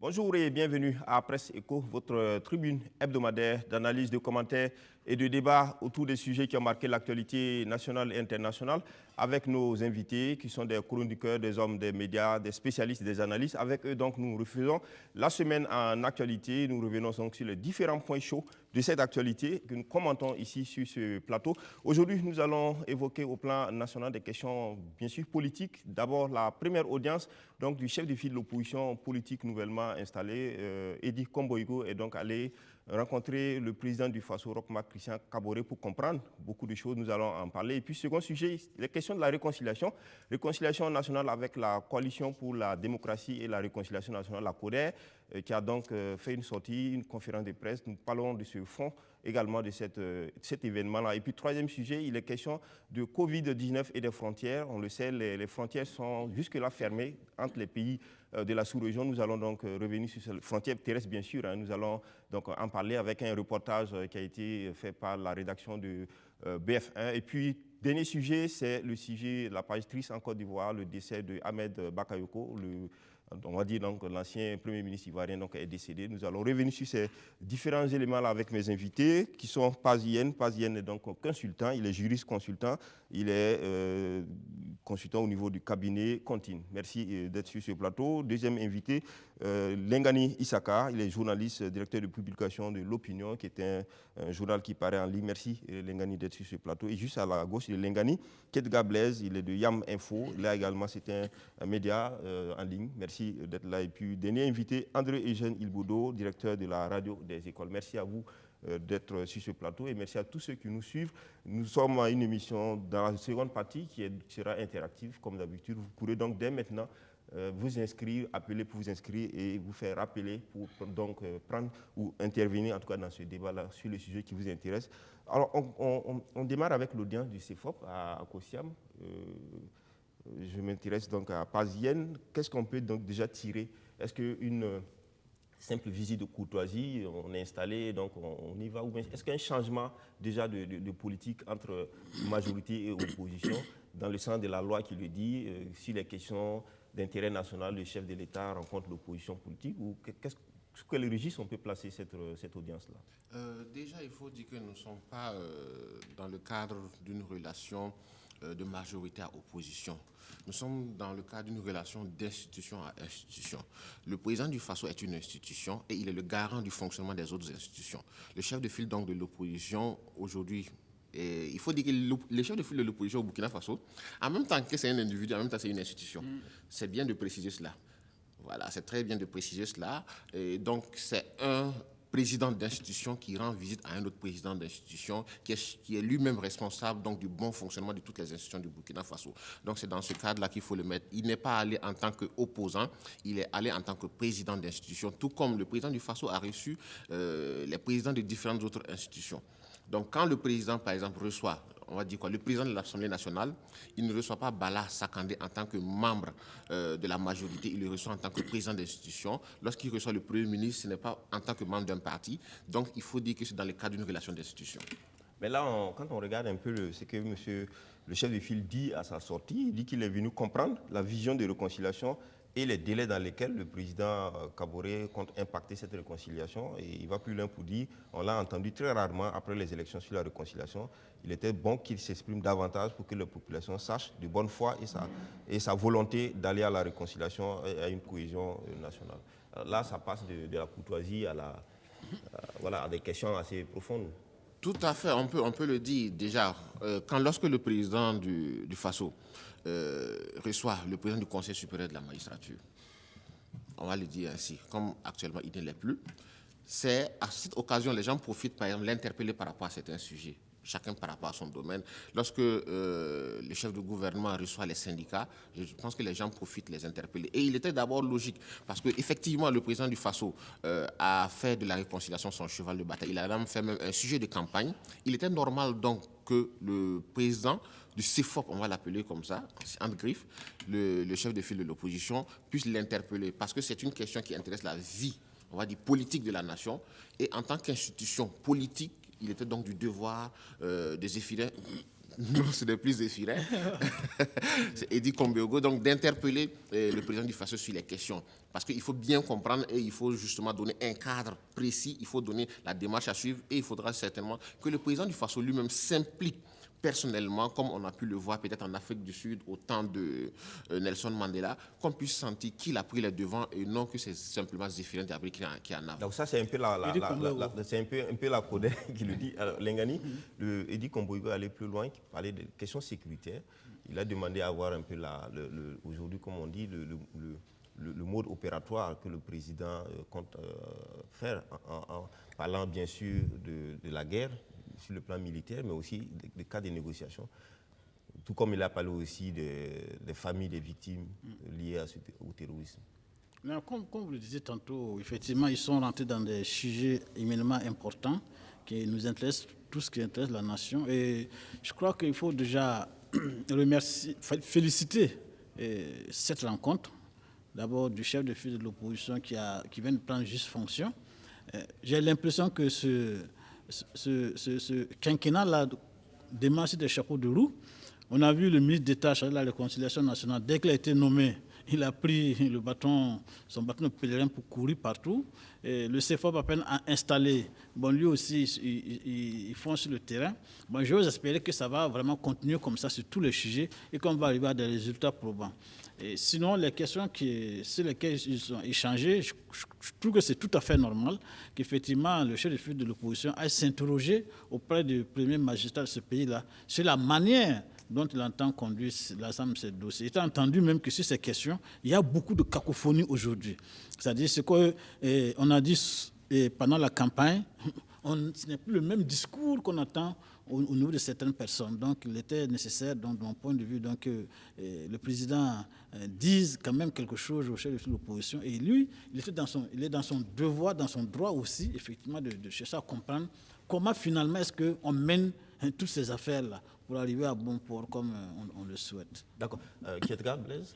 Bonjour et bienvenue à Presse Éco, votre tribune hebdomadaire d'analyse, de commentaires et de débats autour des sujets qui ont marqué l'actualité nationale et internationale, avec nos invités qui sont des chroniqueurs, des hommes des médias, des spécialistes, des analystes. Avec eux, donc, nous refaisons la semaine en actualité. Nous revenons donc sur les différents points chauds de cette actualité que nous commentons ici sur ce plateau. Aujourd'hui, nous allons évoquer au plan national des questions bien sûr politiques. D'abord, la première audience donc, du chef de file de l'opposition politique nouvellement installé, Edi Komboïgo, est donc allé rencontrer le président du Faso, Roch-Marc Christian Kaboré, pour comprendre beaucoup de choses. Nous allons en parler. Et puis, second sujet, les questions de la réconciliation. Réconciliation nationale avec la Coalition pour la démocratie et la réconciliation nationale, la CODER, qui a donc fait une sortie, une conférence de presse. Nous parlons de ce fond également de cet événement-là. Et puis, troisième sujet, il est question de Covid-19 et des frontières. On le sait, les frontières sont jusque-là fermées entre les pays de la sous-région. Nous allons donc revenir sur ces frontières terrestres, bien sûr. Nous allons donc en parler avec un reportage qui a été fait par la rédaction de BF1. Et puis, dernier sujet, c'est le sujet, la page triste en Côte d'Ivoire, le décès de Ahmed Bakayoko, on va dire donc l'ancien Premier ministre ivoirien donc, est décédé. Nous allons revenir sur ces différents éléments-là avec mes invités qui sont Pazien. Pazien est donc consultant, il est juriste consultant, il est consultant au niveau du cabinet Contine. Merci d'être sur ce plateau. Deuxième invité, Lengani Issaka, il est journaliste, directeur de publication de L'Opinion, qui est un journal qui paraît en ligne. Merci Lengani d'être sur ce plateau. Et juste à la gauche, il est Lengani Kedga Blaise, il est de Yam Info. Là également, c'est un média en ligne. Merci d'être là. Et puis, dernier invité, André-Eugène Ilboudo, directeur de la radio des écoles. Merci à vous d'être sur ce plateau et merci à tous ceux qui nous suivent. Nous sommes à une émission dans la seconde partie qui sera interactive comme d'habitude. Vous pourrez donc dès maintenant vous inscrire, appeler pour vous inscrire et vous faire rappeler pour donc prendre ou intervenir en tout cas dans ce débat-là sur le sujet qui vous intéresse. Alors, on démarre avec l'audience du CEFOP à Kosiam. Je m'intéresse donc à Pazien. Qu'est-ce qu'on peut donc déjà tirer? Est-ce qu'une simple visite de courtoisie, on est installé, donc on y va? Ou bien est-ce qu'il y a un changement déjà de politique entre majorité et opposition, dans le sens de la loi qui le dit, si les questions d'intérêt national, le chef de l'État rencontre l'opposition politique, ou sous quel registre on peut placer cette audience-là? Déjà, il faut dire que nous ne sommes pas dans le cadre d'une relation de majorité à opposition. Nous sommes dans le cadre d'une relation d'institution à institution. Le président du Faso est une institution et il est le garant du fonctionnement des autres institutions. Le chef de file donc de l'opposition aujourd'hui, il faut dire que le chef de file de l'opposition au Burkina Faso, en même temps que c'est un individu, en même temps c'est une institution. C'est bien de préciser cela. Voilà, c'est très bien de préciser cela. Et donc c'est un président d'institution qui rend visite à un autre président d'institution qui est lui-même responsable donc, du bon fonctionnement de toutes les institutions du Burkina Faso. Donc c'est dans ce cadre-là qu'il faut le mettre. Il n'est pas allé en tant qu'opposant, il est allé en tant que président d'institution, tout comme le président du Faso a reçu les présidents de différentes autres institutions. Donc quand le président, par exemple, reçoit, on va dire quoi, le président de l'Assemblée nationale, il ne reçoit pas Bala Sakandé en tant que membre de la majorité, il le reçoit en tant que président d'institution. Lorsqu'il reçoit le Premier ministre, ce n'est pas en tant que membre d'un parti. Donc il faut dire que c'est dans le cadre d'une relation d'institution. Mais là, quand on regarde un peu ce que monsieur le chef de file dit à sa sortie, il dit qu'il est venu comprendre la vision de réconciliation et les délais dans lesquels le président Kaboré compte impacter cette réconciliation. Et il va plus loin pour dire, on l'a entendu très rarement après les élections sur la réconciliation, il était bon qu'il s'exprime davantage pour que la population sache de bonne foi et sa volonté d'aller à la réconciliation et à une cohésion nationale. Alors là, ça passe de la courtoisie à des questions assez profondes. Tout à fait, on peut le dire déjà. Lorsque le président du Faso reçoit le président du Conseil supérieur de la magistrature, on va le dire ainsi, comme actuellement il ne l'est plus, c'est à cette occasion, les gens profitent par exemple de l'interpeller par rapport à certains sujets, chacun par rapport à son domaine. Lorsque le chef de gouvernement reçoit les syndicats, je pense que les gens profitent de les interpeller. Et il était d'abord logique, parce qu'effectivement, le président du Faso a fait de la réconciliation son cheval de bataille. Il a même fait un sujet de campagne. Il était normal donc que le président du CEFOP, on va l'appeler comme ça, entre griffes, le chef de file de l'opposition, puisse l'interpeller, parce que c'est une question qui intéresse la vie, on va dire, politique de la nation. Et en tant qu'institution politique, il était donc du devoir des Zéphirin, non, ce n'est plus Zéphirin, c'est Edi Komboïgo, donc d'interpeller le président du Faso sur les questions Parce qu'il faut bien comprendre et il faut justement donner un cadre précis, il faut donner la démarche à suivre et il faudra certainement que le président du Faso lui-même s'implique personnellement, comme on a pu le voir peut-être en Afrique du Sud au temps de Nelson Mandela, qu'on puisse sentir qu'il a pris les devants et non que c'est simplement Zéphirin Diaby qui est en avant. Donc ça, c'est un peu un peu la codée qui le dit. Alors, Lengani, Eddy Komboï veut aller plus loin, parler de questions sécuritaires. Il a demandé à avoir un peu, aujourd'hui, comme on dit, le mode opératoire que le président compte faire en parlant bien sûr de la guerre sur le plan militaire, mais aussi des cas de négociation. Tout comme il a parlé aussi des familles des victimes liées au terrorisme. Comme vous le disiez tantôt, effectivement, ils sont rentrés dans des sujets éminemment importants qui nous intéressent, tout ce qui intéresse la nation. Et je crois qu'il faut déjà féliciter cette rencontre. D'abord du chef de file de l'opposition qui vient de prendre juste fonction. J'ai l'impression que ce quinquennat-là démarche des chapeaux de roue. On a vu le ministre d'État chargé de la réconciliation nationale, dès qu'il a été nommé, il a pris son bâton de pèlerin pour courir partout. Et le CFOP à peine a installé. Bon, lui aussi, ils font sur le terrain. Bon, j'ose espérer que ça va vraiment continuer comme ça sur tous les sujets et qu'on va arriver à des résultats probants. Et sinon, les questions sur lesquelles ils ont échangé, je trouve que c'est tout à fait normal qu'effectivement le chef de file de l'opposition aille s'interroger auprès du premier magistrat de ce pays-là sur la manière dont il entend conduire l'ensemble de ces dossiers. Il a entendu même que sur ces questions, il y a beaucoup de cacophonie aujourd'hui. C'est-à-dire ce qu'on a dit pendant la campagne, ce n'est plus le même discours qu'on attend au niveau de certaines personnes. Donc, il était nécessaire, donc, de mon point de vue, donc, que le président dise quand même quelque chose au chef de l'opposition. Et lui, il est dans son devoir, dans son droit aussi, effectivement, de chercher à comprendre comment finalement est-ce qu'on mène toutes ces affaires-là pour arriver à bon port comme on le souhaite. D'accord. Kietka, Blaise?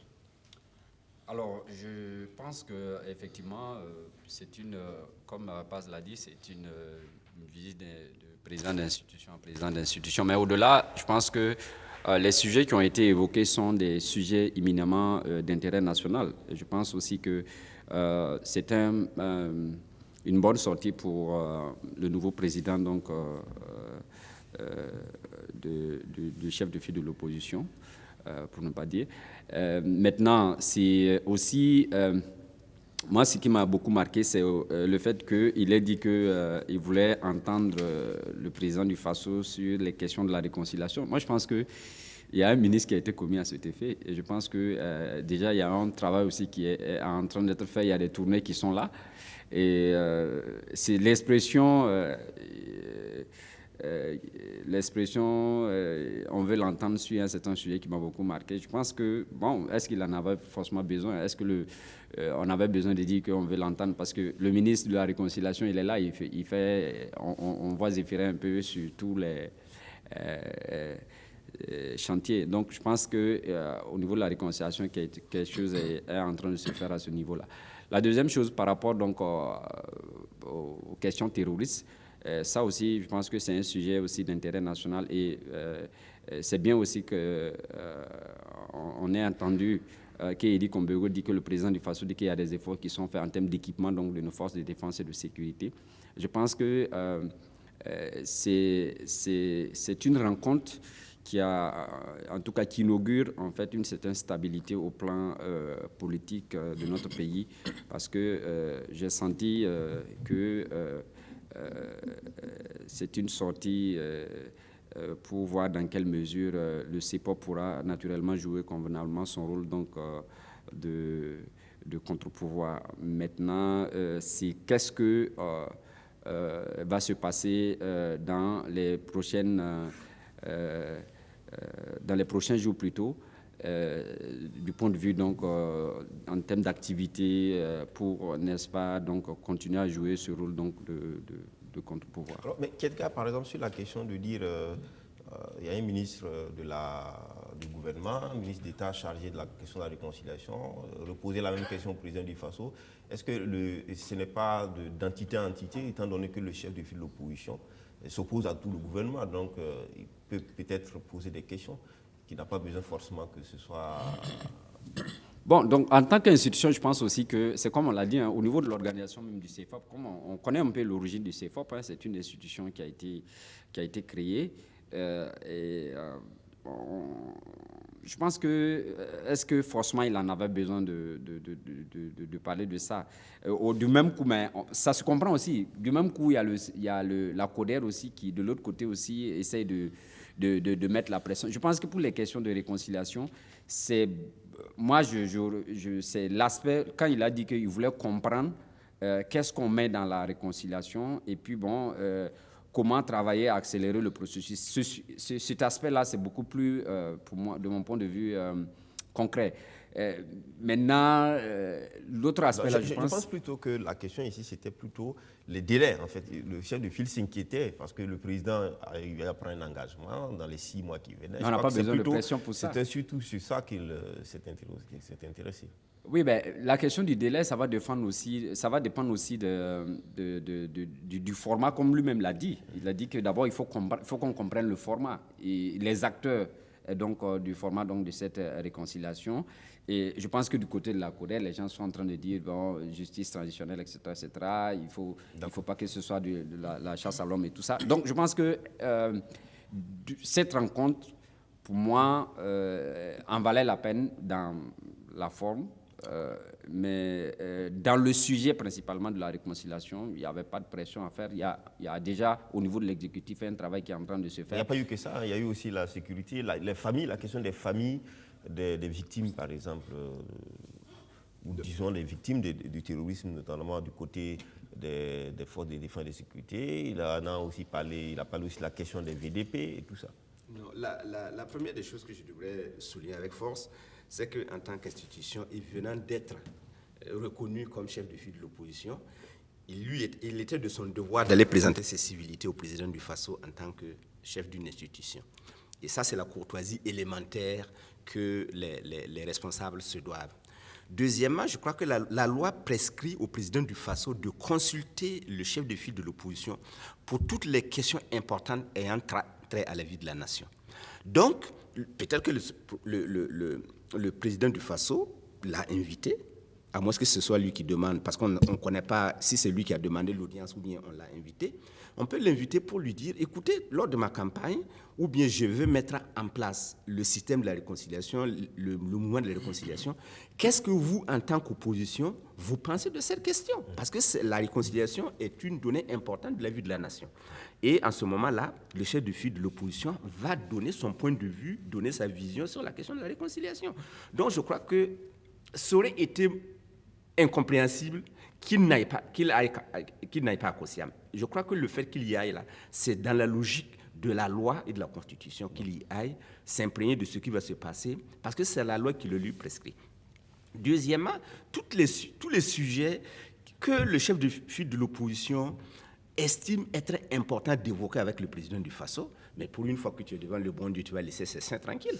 Alors, je pense qu'effectivement, c'est comme Paz l'a dit, c'est une visite de président d'institution à président d'institution. Mais au-delà, je pense que les sujets qui ont été évoqués sont des sujets éminemment d'intérêt national. Et je pense aussi que c'est une bonne sortie pour le nouveau président du chef de file de l'opposition, pour ne pas dire. Maintenant, c'est aussi... moi, ce qui m'a beaucoup marqué, c'est le fait qu'il ait dit qu'il voulait entendre le président du Faso sur les questions de la réconciliation. Moi, je pense qu'il y a un ministre qui a été commis à cet effet. Et je pense que déjà, il y a un travail aussi qui est en train d'être fait. Il y a des tournées qui sont là. Et c'est l'expression... on veut l'entendre sur un certain sujet qui m'a beaucoup marqué. Je pense que, bon, est-ce qu'il en avait forcément besoin? Est-ce que on avait besoin de dire qu'on veut l'entendre? Parce que le ministre de la Réconciliation, il est là, on voit Zéphirin un peu sur tous les chantiers. Donc, je pense qu'au niveau de la réconciliation, quelque chose est en train de se faire à ce niveau-là. La deuxième chose, par rapport donc aux questions terroristes, ça aussi, je pense que c'est un sujet aussi d'intérêt national et c'est bien aussi qu'on ait entendu qu'Eddy Komboï dit que le président du Faso dit qu'il y a des efforts qui sont faits en termes d'équipement donc de nos forces de défense et de sécurité. Je pense que c'est une rencontre qui inaugure en fait une certaine stabilité au plan politique de notre pays, parce que j'ai senti que c'est une sortie pour voir dans quelle mesure le CEPOP pourra naturellement jouer convenablement son rôle donc, de contre-pouvoir. Maintenant, c'est qu'est-ce que va se passer dans les prochains jours plutôt, du point de vue donc en termes d'activité pour, n'est-ce pas, donc continuer à jouer ce rôle donc de contre-pouvoir. Alors, mais Kietka, par exemple, sur la question de dire il y a un ministre du gouvernement, un ministre d'État chargé de la question de la réconciliation, reposer la même question au président du Faso, est-ce que ce n'est pas d'entité à entité, étant donné que le chef de file de l'opposition s'oppose à tout le gouvernement, donc il peut peut-être poser des questions qui n'a pas besoin forcément que ce soit Bon, donc en tant qu'institution, je pense aussi que c'est comme on l'a dit, hein, au niveau de l'organisation même du CFOP, comme on connaît un peu l'origine du CFOP, hein, c'est une institution qui a été créée. Je pense que, est-ce que forcément il en avait besoin de parler de ça du même coup, mais ça se comprend aussi. Du même coup, il y a la CODER aussi qui, de l'autre côté aussi, essaye de mettre la pression. Je pense que pour les questions de réconciliation, c'est l'aspect, quand il a dit qu'il voulait comprendre qu'est-ce qu'on met dans la réconciliation, et puis bon, comment travailler à accélérer le processus. Cet aspect-là, c'est beaucoup plus, pour moi, de mon point de vue, concret. Maintenant, l'autre aspect, là, je pense plutôt que la question ici, c'était plutôt les délais. En fait, le chef de file s'inquiétait parce que le président a eu à prendre un engagement dans les 6 mois qui venaient. On n'a pas besoin de pression pour ça. C'était surtout sur ça qu'il s'est intéressé. Oui, ben, la question du délai, ça va dépendre aussi du format, comme lui-même l'a dit. Il a dit que d'abord, il faut qu'on comprenne le format et les acteurs du format de cette réconciliation. Et je pense que du côté de la CODER, les gens sont en train de dire bon, justice transitionnelle, etc., etc. Il faut pas que ce soit de la chasse à l'homme et tout ça. Donc, je pense que cette rencontre, pour moi, en valait la peine dans la forme. Mais dans le sujet principalement de la réconciliation, il n'y avait pas de pression à faire. Il y a déjà au niveau de l'exécutif un travail qui est en train de se faire. Il n'y a pas eu que ça, il y a eu aussi la sécurité, les familles, la question des familles, des victimes par exemple, ou disons des victimes du terrorisme, notamment du côté des forces de défense et de sécurité. Il a parlé aussi de la question des VDP et tout ça. Non, la première des choses que je devrais souligner avec force, c'est qu'en tant qu'institution, et venant d'être reconnu comme chef de file de l'opposition, il était de son devoir d'aller présenter ses civilités au président du Faso en tant que chef d'une institution. Et ça, c'est la courtoisie élémentaire que les responsables se doivent. Deuxièmement, je crois que la loi prescrit au président du Faso de consulter le chef de file de l'opposition pour toutes les questions importantes ayant trait à la vie de la nation. Donc, peut-être que le président du Faso l'a invité, à moins que ce soit lui qui demande, parce qu'on ne connaît pas si c'est lui qui a demandé l'audience ou bien on l'a invité. On peut l'inviter pour lui dire, écoutez, lors de ma campagne, ou bien je veux mettre en place le système de la réconciliation, le mouvement de la réconciliation, qu'est-ce que vous, en tant qu'opposition, vous pensez de cette question? Parce que la réconciliation est une donnée importante de la vie de la nation. Et en ce moment-là, le chef de file de l'opposition va donner son point de vue, donner sa vision sur la question de la réconciliation. Donc je crois que ça aurait été incompréhensible qu'il n'aille pas à Kosiam. Je crois que le fait qu'il y aille là, c'est dans la logique de la loi et de la Constitution qu'il y aille, s'imprégner de ce qui va se passer, parce que c'est la loi qui le lui prescrit. Deuxièmement, tous les sujets que le chef de file de l'opposition estime être important d'évoquer avec le président du Faso, mais pour une fois que tu es devant le bon Dieu, tu vas laisser ses saints tranquilles.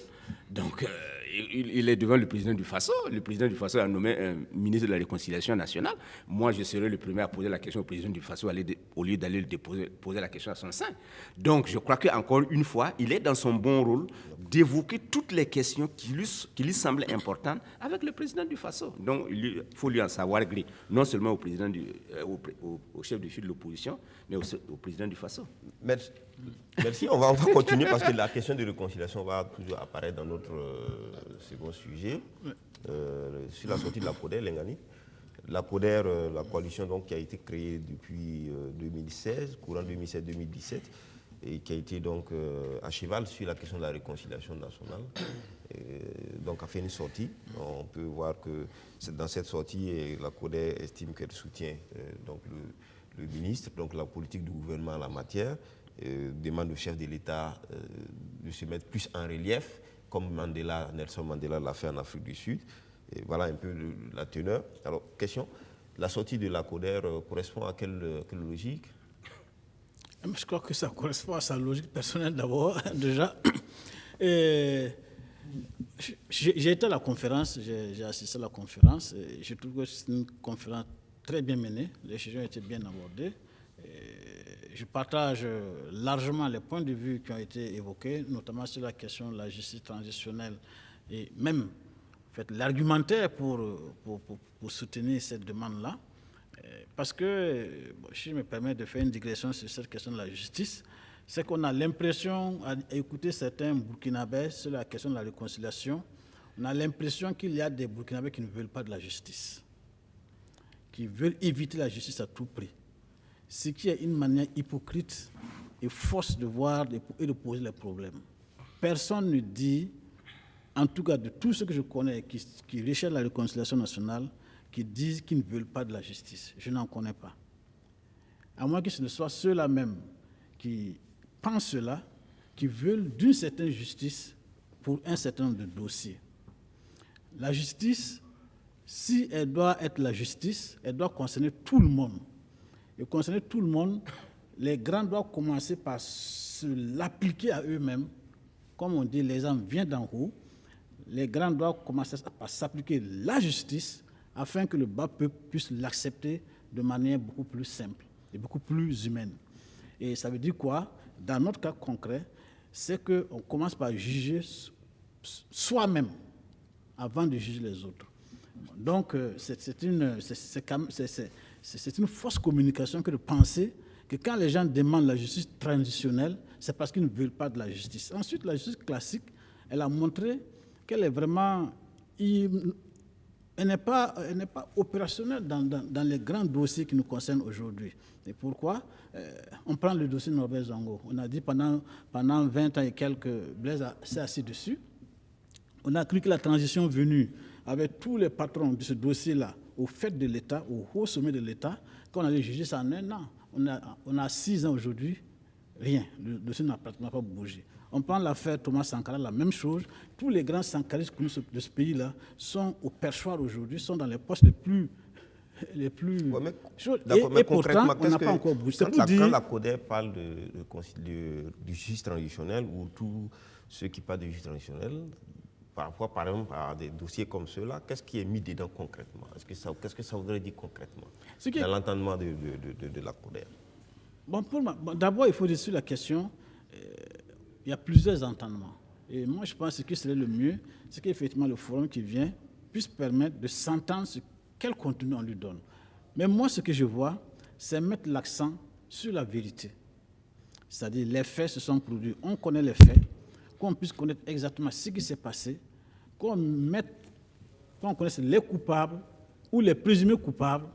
Donc, il est devant le président du Faso. Le président du Faso a nommé un ministre de la Réconciliation nationale. Moi, je serai le premier à poser la question au président du Faso au lieu d'aller poser la question à son sein. Donc, je crois qu'encore une fois, il est dans son bon rôle d'évoquer toutes les questions qui lui semblent importantes avec le président du Faso. Donc, il faut lui en savoir gré, non seulement au président au chef de file de l'opposition, mais au président du Faso. Merci. On va continuer parce que la question de réconciliation va toujours apparaître dans notre second sujet. Sur la sortie de la CODER, Lengani. La CODER, la coalition donc, qui a été créée depuis 2016, courant 2016-2017, et qui a été donc à cheval sur la question de la réconciliation nationale. Donc a fait une sortie. On peut voir que dans cette sortie, la CODER estime qu'elle soutient donc le ministre, donc la politique du gouvernement en la matière, demande au chef de l'État de se mettre plus en relief, comme Nelson Mandela l'a fait en Afrique du Sud. Et voilà un peu la teneur. Alors, question, la sortie de la CODER correspond à quelle logique? Je crois que ça correspond à sa logique personnelle d'abord, déjà. J'ai été à la conférence, j'ai assisté à la conférence, et je trouve que c'est une conférence très bien menée, les sujets ont été bien abordés. Je partage largement les points de vue qui ont été évoqués, notamment sur la question de la justice transitionnelle et même l'argumentaire pour soutenir cette demande-là. Parce que, si je me permets de faire une digression sur cette question de la justice, c'est qu'on a l'impression, à écouter certains Burkinabés sur la question de la réconciliation, on a l'impression qu'il y a des Burkinabés qui ne veulent pas de la justice, qui veulent éviter la justice à tout prix. Ce qui est une manière hypocrite et fausse de voir et de poser les problèmes. Personne ne dit, en tout cas de tous ceux que je connais qui recherchent la réconciliation nationale, qui disent qu'ils ne veulent pas de la justice. Je n'en connais pas. À moins que ce ne soit ceux-là même qui pensent cela, qui veulent d'une certaine justice pour un certain nombre de dossiers. La justice, si elle doit être la justice, elle doit concerner tout le monde. Et concerner tout le monde, les grands doivent commencer par se l'appliquer à eux-mêmes. Comme on dit, l'exemple vient d'en haut. Les grands doivent commencer par s'appliquer la justice afin que le bas peuple puisse l'accepter de manière beaucoup plus simple et beaucoup plus humaine. Et ça veut dire quoi? Dans notre cas concret, c'est qu'on commence par juger soi-même avant de juger les autres. Donc, c'est une fausse communication que de penser que quand les gens demandent la justice traditionnelle, c'est parce qu'ils ne veulent pas de la justice. Ensuite, la justice classique, elle a montré qu'elle est vraiment... Elle n'est pas opérationnelle dans les grands dossiers qui nous concernent aujourd'hui. Et pourquoi? On prend le dossier Norbert Zongo. On a dit pendant 20 ans et quelques, Blaise s'est assis dessus. On a cru que la transition venue avec tous les patrons de ce dossier-là, au fait de l'État, au haut sommet de l'État, qu'on allait juger ça en un an. On a 6 ans aujourd'hui, rien. Le dossier n'a pratiquement pas bougé. On prend l'affaire Thomas Sankara, la même chose. Tous les grands sankaristes de ce pays-là sont au perchoir aujourd'hui, sont dans les postes les plus Ouais, et pourtant, on n'a pas encore bougé. Quand la CODER parle du justice transitionnel ou tous ceux qui parlent de justice transitionnelle, par rapport, par exemple, à des dossiers comme ceux-là, qu'est-ce qui est mis dedans concrètement? Qu'est-ce que ça voudrait dire concrètement dans l'entendement de la CODER? Bon, d'abord, il faut dire sur la question, il y a plusieurs entendements. Et moi, je pense que ce qui serait le mieux, c'est qu'effectivement le forum qui vient puisse permettre de s'entendre sur quel contenu on lui donne. Mais moi, ce que je vois, c'est mettre l'accent sur la vérité. C'est-à-dire, les faits se sont produits. On connaît les faits, qu'on puisse connaître exactement ce qui s'est passé, qu'on connaisse les coupables ou les présumés coupables,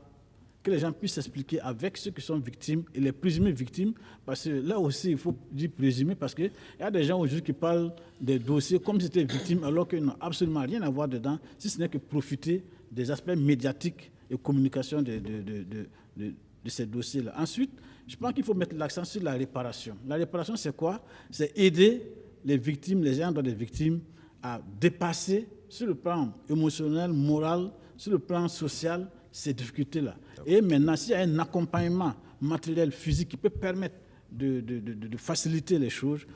que les gens puissent s'expliquer avec ceux qui sont victimes et les présumés victimes, parce que là aussi, il faut dire présumés, parce qu'il y a des gens aujourd'hui qui parlent des dossiers comme si c'était victime, alors qu'ils n'ont absolument rien à voir dedans, si ce n'est que profiter des aspects médiatiques et communication de ces dossiers-là. Ensuite, je pense qu'il faut mettre l'accent sur la réparation. La réparation, c'est quoi? C'est aider les victimes, les gens des victimes, à dépasser sur le plan émotionnel, moral, sur le plan social, ces difficultés-là. Et maintenant, s'il y a un accompagnement matériel, physique qui peut permettre de faciliter les choses,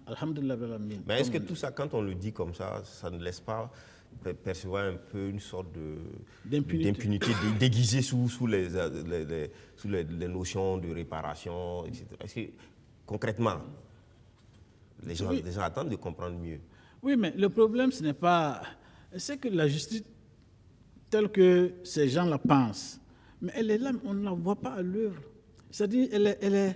alhamdoulilah. Mais est-ce que tout ça, quand on le dit comme ça ne laisse pas percevoir un peu une sorte d'impunité déguisée sous les notions de réparation, etc. Est-ce que, concrètement, les gens attendent de comprendre mieux? Oui, mais le problème, ce n'est pas... C'est que la justice, telle que ces gens la pensent, mais elle est là, on ne la voit pas à l'œuvre. C'est-à-dire, elle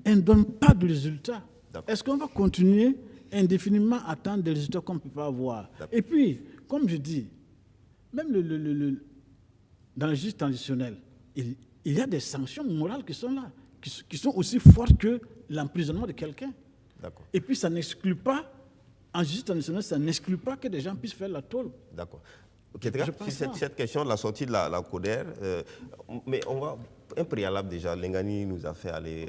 ne donne pas de résultats. Est-ce qu'on va continuer indéfiniment à attendre des résultats qu'on ne peut pas avoir? Et puis, comme je dis, même dans la justice traditionnelle, il y a des sanctions morales qui sont là, qui sont aussi fortes que l'emprisonnement de quelqu'un. Et puis, ça n'exclut pas, en justice traditionnelle, ça n'exclut pas que des gens puissent faire la tôle. D'accord. Cette question de la sortie de la CODER, mais on va un préalable déjà. Lengani nous a fait aller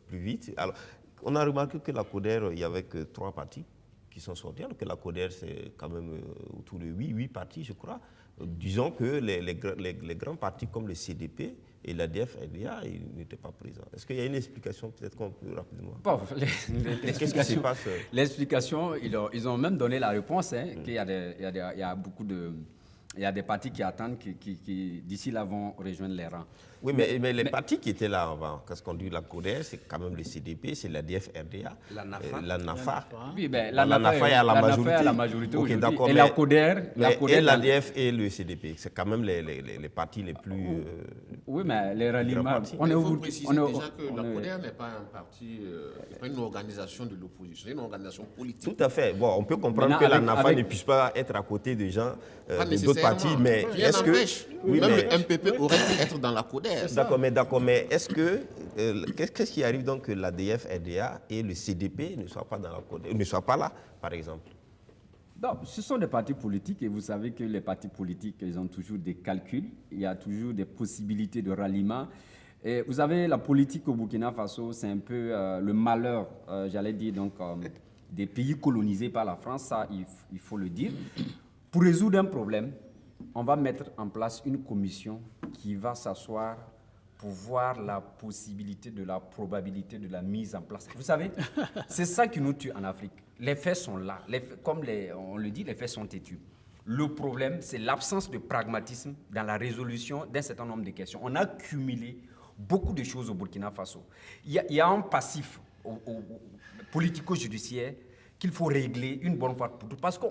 plus vite. Alors, on a remarqué que la CODER, il y avait que 3 partis qui sont sortis, alors que la CODER, c'est quand même autour de 8 partis, je crois. Disons que les grands partis comme le CDP et l'ADF, ils n'étaient pas présents. Est-ce qu'il y a une explication, peut-être qu'on peut rapidement? Bon, qu'est-ce qui se passe? L'explication, ils ont même donné la réponse, qu'il y a beaucoup de il y a des partis qui attendent qui d'ici là vont rejoindre les rangs. Oui, mais les partis qui étaient là avant, qu'est-ce qu'on dit, la CODER, c'est quand même le CDP, c'est la DFRDA, la NAFA. Oui, ben, la NAFA est à la majorité. Okay, aujourd'hui. Et mais, la CODER, et l'ADF et le CDP, c'est quand même les partis les plus... oui, mais les ralliements... Il faut préciser déjà que la CODER n'est pas un parti, pas une organisation de l'opposition, c'est une organisation politique. Tout à fait. Bon, on peut comprendre que la NAFA ne puisse pas être à côté des gens d'autres partis, mais est-ce que... Oui, même le MPP aurait pu être dans la CODER. D'accord, mais est-ce que qu'est-ce qui arrive donc que l'ADF, RDA et le CDP ne soient pas dans la CODER, ne soient pas là, par exemple? Non, ce sont des partis politiques et vous savez que les partis politiques, ils ont toujours des calculs, il y a toujours des possibilités de ralliement. Et vous savez, la politique au Burkina Faso, c'est un peu le malheur, j'allais dire, donc, des pays colonisés par la France, ça, il faut le dire. Pour résoudre un problème, on va mettre en place une commission qui va s'asseoir pour voir la possibilité de la probabilité de la mise en place. Vous savez, c'est ça qui nous tue en Afrique. Les faits sont là. Comme on le dit, les faits sont têtus. Le problème, c'est l'absence de pragmatisme dans la résolution d'un certain nombre de questions. On a cumulé beaucoup de choses au Burkina Faso. Il y a un passif politico-judiciaire qu'il faut régler une bonne fois pour toutes. Parce que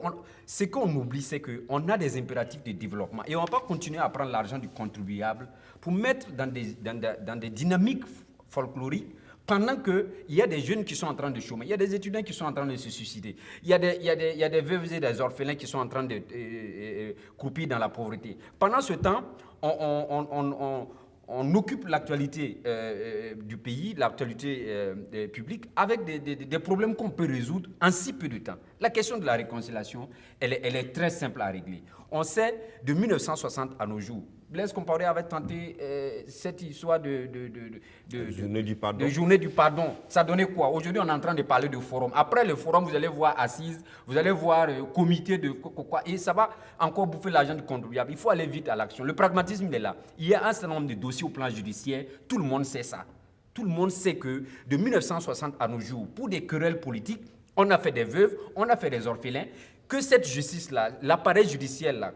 ce qu'on oublie, c'est qu'on a des impératifs de développement et on ne va pas continuer à prendre l'argent du contribuable pour mettre dans des dynamiques folkloriques pendant qu'il y a des jeunes qui sont en train de chômer, il y a des étudiants qui sont en train de se suicider, il y a des veuves et des orphelins qui sont en train de croupir dans la pauvreté. Pendant ce temps, on occupe l'actualité du pays, l'actualité publique, avec des problèmes qu'on peut résoudre en si peu de temps. La question de la réconciliation, elle est très simple à régler. On sait, de 1960 à nos jours, Blaise Compaoré avait tenté cette histoire de journée du pardon. Ça donnait quoi? Aujourd'hui, on est en train de parler de forum. Après le forum, vous allez voir assises, vous allez voir comité de quoi, et ça va encore bouffer l'argent du contribuable. Il faut aller vite à l'action. Le pragmatisme, il est là. Il y a un certain nombre de dossiers au plan judiciaire. Tout le monde sait ça. Tout le monde sait que de 1960 à nos jours, pour des querelles politiques, on a fait des veuves, on a fait des orphelins, que cette justice-là, l'appareil judiciaire-là,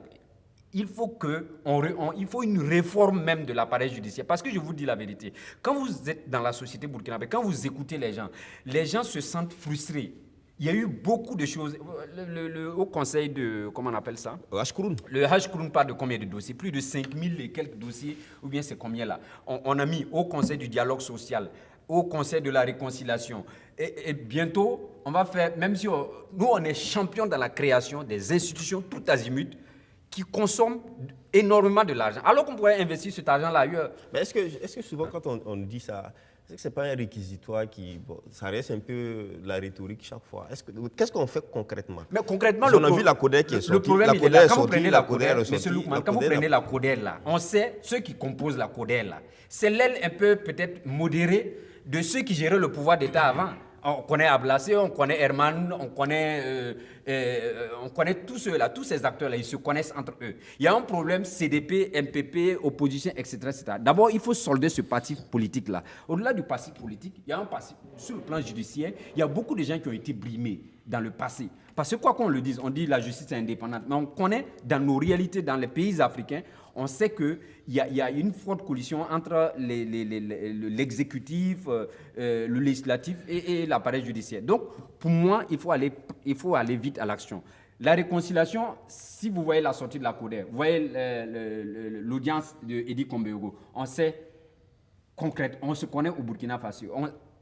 il faut une réforme même de l'appareil judiciaire. Parce que je vous dis la vérité, quand vous êtes dans la société burkinabé, quand vous écoutez les gens se sentent frustrés. Il y a eu beaucoup de choses. Le Haut Conseil de, comment on appelle ça? Le Hachkroun parle de combien de dossiers? Plus de 5000 et quelques dossiers, ou bien c'est combien là? On a mis au Conseil du dialogue social, au Conseil de la réconciliation. Et bientôt, on va faire, même si nous on est champions dans la création des institutions tout azimut, qui consomment énormément de l'argent, alors qu'on pourrait investir cet argent-là ailleurs. Mais est-ce que souvent, quand on dit ça, est-ce que ce n'est pas un réquisitoire ça reste un peu la rhétorique chaque fois? Qu'est-ce qu'on fait concrètement? Mais concrètement, on a vu la CODER qui est sortie. Le problème, il est là. Quand vous prenez la CODER, monsieur Loukman, quand vous prenez la CODER là, on sait, ceux qui composent la CODER là, c'est l'aile un peu peut-être modérée de ceux qui géraient le pouvoir d'État avant. On connaît Ablassé, on connaît Herman, on connaît tous ceux-là, tous ces acteurs-là, ils se connaissent entre eux. Il y a un problème CDP, MPP, opposition, etc. D'abord, il faut solder ce passif politique-là. Au-delà du passif politique, il y a un passif sur le plan judiciaire. Il y a beaucoup de gens qui ont été brimés dans le passé. Parce que quoi qu'on le dise, on dit la justice est indépendante, mais on connaît dans nos réalités, dans les pays africains, on sait qu'il y a une forte collision entre l'exécutif, le législatif et l'appareil judiciaire. Donc, pour moi, il faut aller vite à l'action. La réconciliation, si vous voyez la sortie de la CODER, vous voyez l'audience d'Edi Kombego, on sait concrètement, on se connaît au Burkina Faso.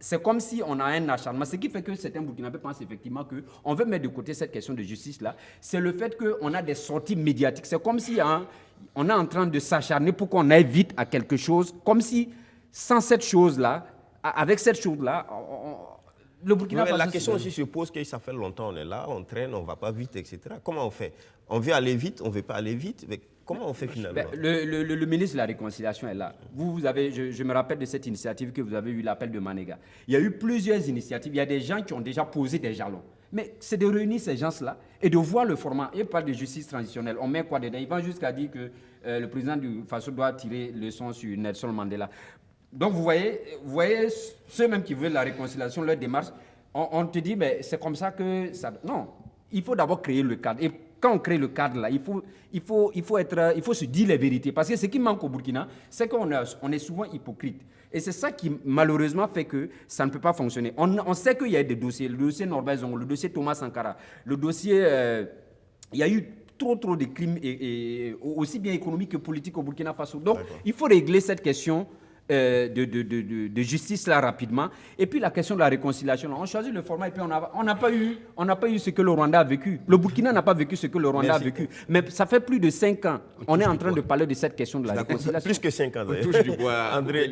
C'est comme si on a un acharnement. Ce qui fait que certains Burkinabés pensent effectivement qu'on veut mettre de côté cette question de justice-là. C'est le fait qu'on a des sorties médiatiques. C'est comme si on est en train de s'acharner pour qu'on aille vite à quelque chose. Comme si, sans cette chose-là, avec cette chose-là, le Burkina Faso... La question aussi se pose que ça fait longtemps on est là, on traîne, on ne va pas vite, etc. Comment on fait? On veut aller vite, on ne veut pas aller vite, mais comment on fait finalement? Le ministre de la Réconciliation est là. Vous avez, je me rappelle de cette initiative que vous avez eue, l'appel de Manéga. Il y a eu plusieurs initiatives, il y a des gens qui ont déjà posé des jalons. Mais c'est de réunir ces gens-là et de voir le format. Il parle de justice transitionnelle. On met quoi dedans? Il va jusqu'à dire que le président du Faso doit tirer leçon sur Nelson Mandela. Donc vous voyez ceux-mêmes qui veulent la réconciliation, leur démarche, on te dit, mais c'est comme ça que ça... Non, il faut d'abord créer le cadre. Et quand on crée le cadre là, il faut se dire les vérités. Parce que ce qui manque au Burkina, c'est qu'on est souvent hypocrite. Et c'est ça qui, malheureusement, fait que ça ne peut pas fonctionner. On sait qu'il y a des dossiers, le dossier Norbert Zongo, le dossier Thomas Sankara, le dossier... il y a eu trop de crimes, et aussi bien économiques que politiques au Burkina Faso. Donc, il faut régler cette question de justice là rapidement. Et puis la question de la réconciliation, on choisit le format et puis on n'a pas eu ce que le Rwanda a vécu. Le Burkina n'a pas vécu ce que le Rwanda a vécu. Mais ça fait plus de 5 ans. On est en train de parler de cette question de la réconciliation. Plus que 5 ans. On touche du bois. André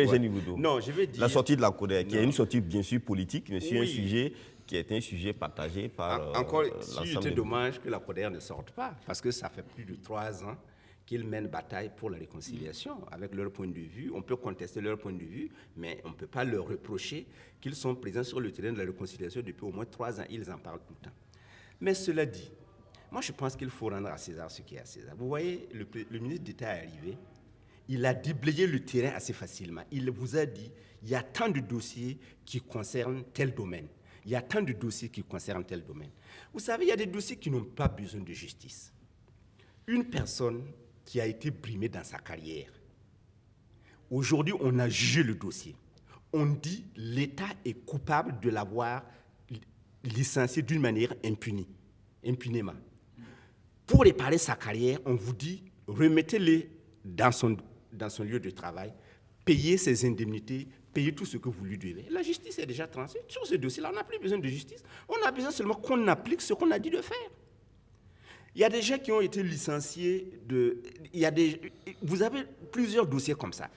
Géniboudou. Non, je veux dire... La sortie de la CODER, qui est une sortie bien sûr politique, mais sur un sujet qui est un sujet partagé par encore, l'ensemble. c'était dommage que la CODER ne sorte pas, parce que ça fait plus de 3 ans qu'ils mènent bataille pour la réconciliation. Avec leur point de vue, on peut contester leur point de vue, mais on ne peut pas leur reprocher qu'ils sont présents sur le terrain de la réconciliation depuis au moins 3 ans. Ils en parlent tout le temps. Mais cela dit, moi je pense qu'il faut rendre à César ce qui est à César. Vous voyez, le ministre d'État est arrivé, il a déblayé le terrain assez facilement. Il vous a dit, il y a tant de dossiers qui concernent tel domaine. Il y a tant de dossiers qui concernent tel domaine. Vous savez, il y a des dossiers qui n'ont pas besoin de justice. Une personne qui a été brimée dans sa carrière, aujourd'hui, on a jugé le dossier. On dit que l'État est coupable de l'avoir licencié d'une manière impunément. Pour réparer sa carrière, on vous dit, remettez-le dans son lieu de travail, payez ses indemnités, payez tout ce que vous lui devez. La justice est déjà tranchée. Sur ce dossier-là, on n'a plus besoin de justice. On a besoin seulement qu'on applique ce qu'on a dit de faire. Il y a des gens qui ont été licenciés vous avez plusieurs dossiers comme ça.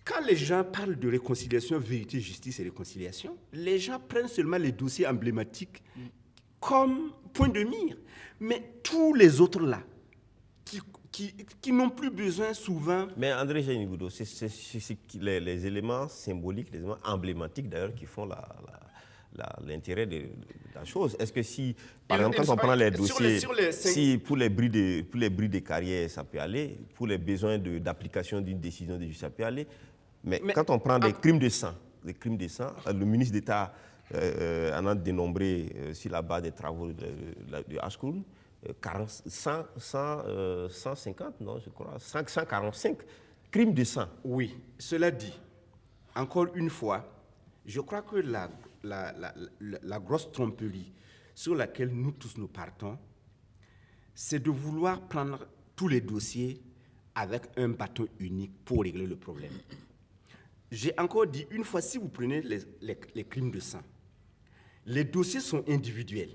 Quand les gens parlent de réconciliation, vérité, justice et réconciliation, les gens prennent seulement les dossiers emblématiques comme point de mire. Mais tous les autres là, qui n'ont plus besoin souvent... Mais André Géniboudou, c'est les éléments symboliques, les éléments emblématiques d'ailleurs qui font l'intérêt de la chose. Est-ce que si, par exemple, quand on prend les dossiers, si pour les bris de carrière, ça peut aller, pour les besoins d'application d'une décision de justice, ça peut aller, mais quand on prend des crimes de sang, le ministre d'État en a dénombré sur la base des travaux de Ashkoun, 150, non, je crois, 145 crimes de sang. Oui, cela dit, encore une fois, je crois que la grosse tromperie sur laquelle nous tous nous partons, c'est de vouloir prendre tous les dossiers avec un bâton unique pour régler le problème. J'ai encore dit, une fois, si vous prenez les crimes de sang, les dossiers sont individuels.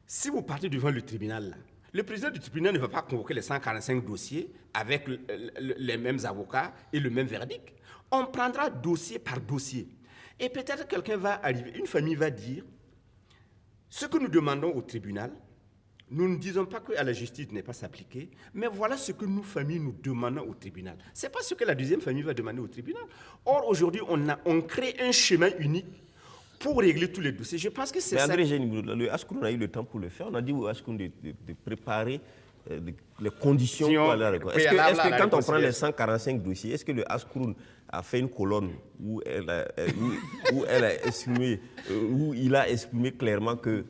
Si vous partez devant le tribunal, là, le président du tribunal ne va pas convoquer les 145 dossiers avec les mêmes avocats et le même verdict. On prendra dossier par dossier. Et peut-être quelqu'un va arriver, une famille va dire, ce que nous demandons au tribunal, nous ne disons pas que à la justice n'est pas s'appliquer, mais voilà ce que nous, familles, nous demandons au tribunal. Ce n'est pas ce que la deuxième famille va demander au tribunal. Or, aujourd'hui, on crée un schéma unique pour régler tous les dossiers. Je pense que c'est ça. Mais André Géniboudou, le Ashkoun a eu le temps pour le faire. On a dit au Ashkoun de préparer les conditions pour la réconciliation. Est-ce que quand on prend les 145 dossiers, est-ce que le Ashkoun a fait une colonne où il a exprimé clairement que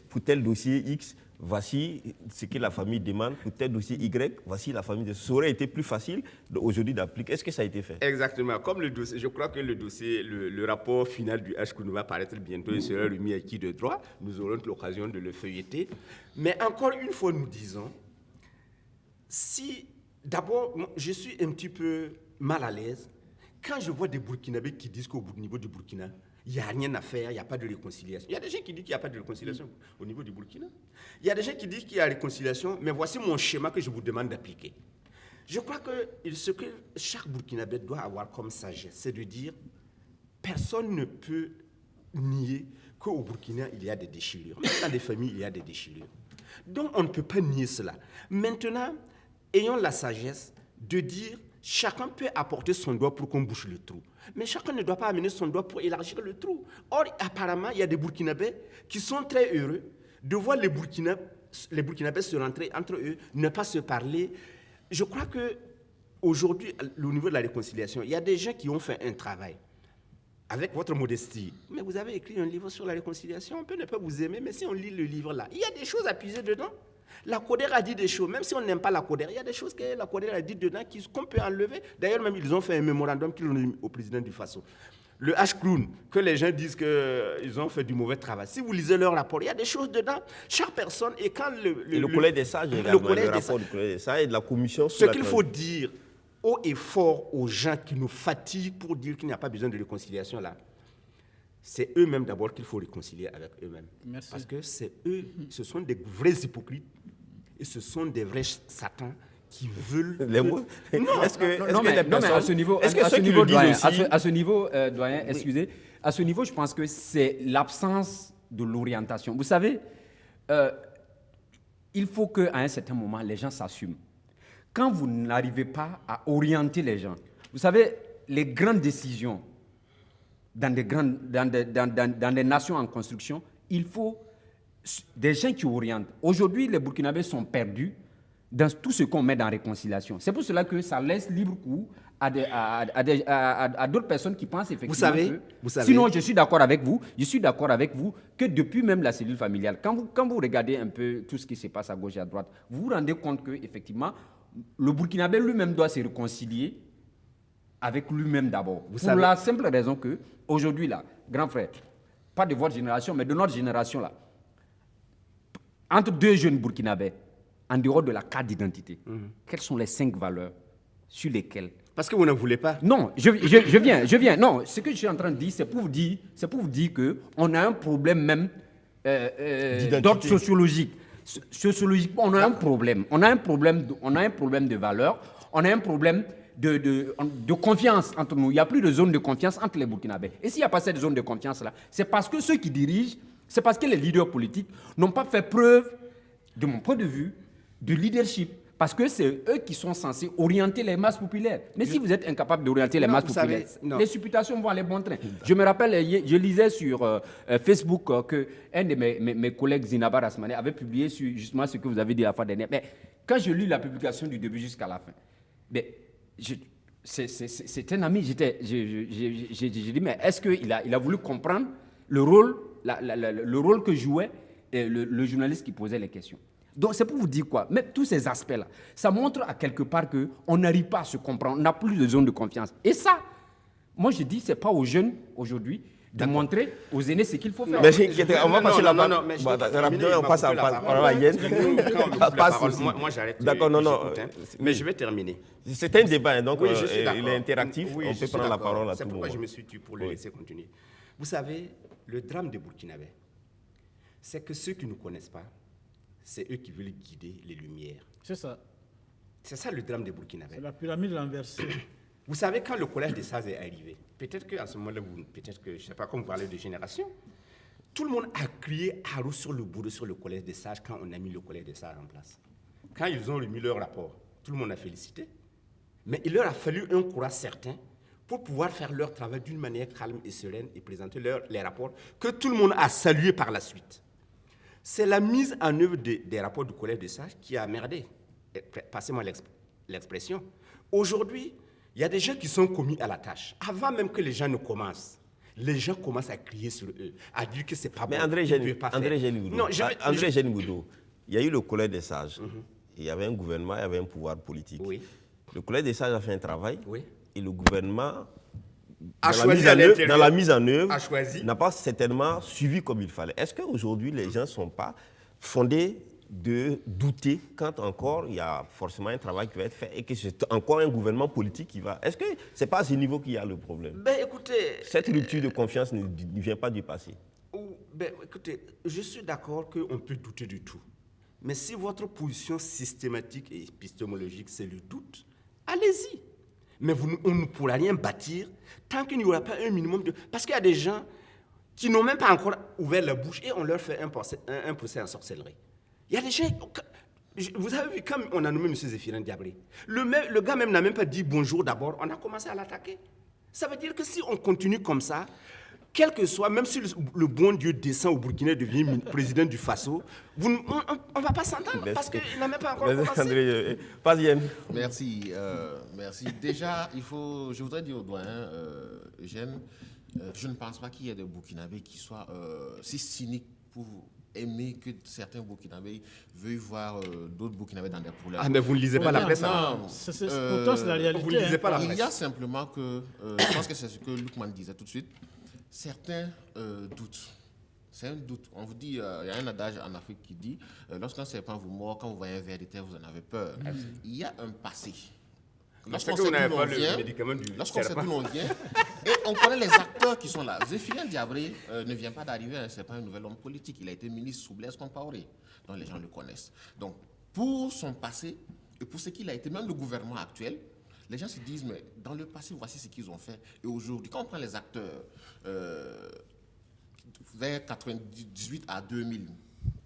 pour tel dossier X, voici ce que la famille demande, pour tel dossier Y, voici la famille. Ça aurait été plus facile aujourd'hui d'appliquer. Est-ce que ça a été fait? Exactement. Comme le dossier, je crois que le dossier, le rapport final du Ashkoun va paraître bientôt, il sera remis à qui de droit. Nous aurons l'occasion de le feuilleter. Mais encore une fois, nous disons, si d'abord, je suis un petit peu mal à l'aise quand je vois des Burkinabés qui disent qu'au niveau du Burkina, il n'y a rien à faire, il n'y a pas de réconciliation. Il y a des gens qui disent qu'il n'y a pas de réconciliation au niveau du Burkina. Il y a des gens qui disent qu'il y a réconciliation, mais voici mon schéma que je vous demande d'appliquer. Je crois que ce que chaque Burkinabé doit avoir comme sagesse, c'est de dire, personne ne peut nier qu'au Burkina, il y a des déchirures. Même dans les familles, il y a des déchirures. Donc, on ne peut pas nier cela. Maintenant, ayons la sagesse de dire, chacun peut apporter son doigt pour qu'on bouche le trou. Mais chacun ne doit pas amener son doigt pour élargir le trou. Or, apparemment, il y a des Burkinabés qui sont très heureux de voir les Burkinabés se rentrer entre eux, ne pas se parler. Je crois qu'aujourd'hui, au niveau de la réconciliation, il y a des gens qui ont fait un travail. avec votre modestie, mais vous avez écrit un livre sur la réconciliation, on peut ne pas vous aimer, mais si on lit le livre là, il y a des choses à puiser dedans. La CODER a dit des choses, même si on n'aime pas la CODER, il y a des choses que la CODER a dit dedans qu'on peut enlever. D'ailleurs, même ils ont fait un mémorandum qu'ils ont mis au président du Faso. Le H-Clown, que les gens disent qu'ils ont fait du mauvais travail. Si vous lisez leur rapport, il y a des choses dedans. Chaque personne, et quand le collège des sages, le rapport du collège des sages et de la commission... Ce qu'il faut dire haut et fort aux gens qui nous fatiguent pour dire qu'il n'y a pas besoin de réconciliation là, c'est eux-mêmes d'abord qu'il faut réconcilier avec eux-mêmes. Merci. Parce que c'est eux, ce sont des vrais hypocrites et ce sont des vrais satans qui veulent... Non, mais à ce niveau, doyen, excusez, à ce niveau, je pense que c'est l'absence de l'orientation. Vous savez, il faut qu'à un certain moment, les gens s'assument. Quand vous n'arrivez pas à orienter les gens, vous savez, les grandes décisions dans des nations en construction, il faut des gens qui orientent. Aujourd'hui, les Burkinabés sont perdus dans tout ce qu'on met dans la réconciliation. C'est pour cela que ça laisse libre cours à d'autres personnes qui pensent effectivement vous savez, sinon, je suis d'accord avec vous que depuis même la cellule familiale, quand vous regardez un peu tout ce qui se passe à gauche et à droite, vous vous rendez compte qu'effectivement, le Burkinabé lui-même doit se réconcilier avec lui-même d'abord. Pour la simple raison que, aujourd'hui, là, grand frère, pas de votre génération, mais de notre génération, là, entre deux jeunes Burkinabés, en dehors de la carte d'identité, quelles sont les 5 valeurs sur lesquelles... Parce que vous n'en voulez pas. Non, je viens. Non, ce que je suis en train de dire, c'est pour vous dire qu'on a un problème même d'ordre sociologique. Sociologiquement, on a un problème. On a un problème de valeurs. On a un problème de confiance entre nous. Il n'y a plus de zone de confiance entre les Burkinabés. Et s'il n'y a pas cette zone de confiance-là, c'est parce que ceux qui dirigent, c'est parce que les leaders politiques n'ont pas fait preuve, de mon point de vue, de leadership. Parce que c'est eux qui sont censés orienter les masses populaires. Mais si vous êtes incapable d'orienter les masses populaires, les supputations vont aller bon train. Je me rappelle, je lisais sur Facebook qu'un de mes collègues, Zinaba Rasmane, avait publié sur justement ce que vous avez dit la fois dernière. Mais quand je lis la publication du début jusqu'à la fin, c'est un ami. J'ai dit, mais est-ce qu'il a voulu comprendre le rôle que jouait le journaliste qui posait les questions? Donc, c'est pour vous dire quoi? Mais tous ces aspects-là, ça montre à quelque part qu'on n'arrive pas à se comprendre, on n'a plus de zone de confiance. Et ça, moi je dis, ce n'est pas aux jeunes aujourd'hui de montrer aux aînés ce qu'il faut faire. On va passer la parole. On passe à la parole à Yen. Moi j'arrête. D'accord, non. Mais je vais terminer. C'est un débat, donc oui, il est interactif. On peut prendre la parole à tout moment. C'est pourquoi je me suis tué pour le laisser continuer. Vous savez, le drame des Burkinabés, c'est que ceux qui ne nous connaissent pas, c'est eux qui veulent guider les lumières. C'est ça. C'est ça le drame des Burkinabés. C'est la pyramide renversée. Vous savez, quand le collège des sages est arrivé, peut-être qu'à ce moment-là, peut-être que, je ne sais pas, comme vous parlez de génération, tout le monde a crié haro sur le bourreau sur le collège des sages quand on a mis le collège des sages en place. Quand ils ont remis leur rapport, tout le monde a félicité. Mais il leur a fallu un courage certain pour pouvoir faire leur travail d'une manière calme et sereine et présenter les rapports que tout le monde a salués par la suite. C'est la mise en œuvre des rapports du collège des sages qui a merdé. Passez-moi l'expression. Aujourd'hui, il y a des gens qui sont commis à la tâche. Avant même que les gens ne commencent, les gens commencent à crier sur eux, à dire que c'est pas bon. Mais André Génigoudou, il y a eu le collège des sages. Il y avait un gouvernement, il y avait un pouvoir politique. Oui. Le collège des sages a fait un travail. Oui. Et le gouvernement, dans la mise en œuvre, n'a pas certainement suivi comme il fallait. Est-ce qu'aujourd'hui, les gens ne sont pas fondés de douter quand encore il y a forcément un travail qui va être fait et que c'est encore un gouvernement politique qui va... Est-ce que ce n'est pas à ce niveau qu'il y a le problème? Écoutez... Cette rupture de confiance ne vient pas du passé. Écoutez, je suis d'accord qu'on peut douter de tout. Mais si votre position systématique et épistémologique, c'est le doute, allez-y. Mais on ne pourra rien bâtir tant qu'il n'y aura pas un minimum de... Parce qu'il y a des gens qui n'ont même pas encore ouvert la bouche et on leur fait un procès en sorcellerie. Il y a des gens... Vous avez vu, quand on a nommé M. Zéphirin Diabré, le gars même n'a même pas dit bonjour d'abord, on a commencé à l'attaquer. Ça veut dire que si on continue comme ça, quel que soit, même si le bon Dieu descend au Burkina et devient président du Faso, on ne va pas s'entendre parce qu'il n'a même pas encore commencé. Merci. Déjà, je voudrais dire au doyen Eugène Je ne pense pas qu'il y ait des Burkinabés qui soient si cyniques pour aimer que certains Burkinabés veuillent voir d'autres Burkinabés dans des problèmes. Ah, mais vous ne lisez pas la presse, alors. Non, Pourtant, c'est la réalité. Vous ne lisez pas la il presse. y a simplement que, je pense que c'est ce que Lukman disait tout de suite, certains doutent. C'est un doute. On vous dit, il y a un adage en Afrique qui dit, lorsqu'un serpent vous mord, quand vous voyez un ver de terre, vous en avez peur. Il y a un passé. Lorsqu'on sait que vous n'avez pas le médicament du lorsqu'on sait serpent. d'où l'on vient, et on connaît les acteurs qui sont là. Zéphirin Diabré ne vient pas d'arriver, hein, ce n'est pas un nouvel homme politique. Il a été ministre sous Blaise Compaoré, donc les gens le connaissent. Donc, pour son passé et pour ce qu'il a été, même le gouvernement actuel, les gens se disent, mais dans le passé, voici ce qu'ils ont fait. Et aujourd'hui, quand on prend les acteurs vers 98 à 2000,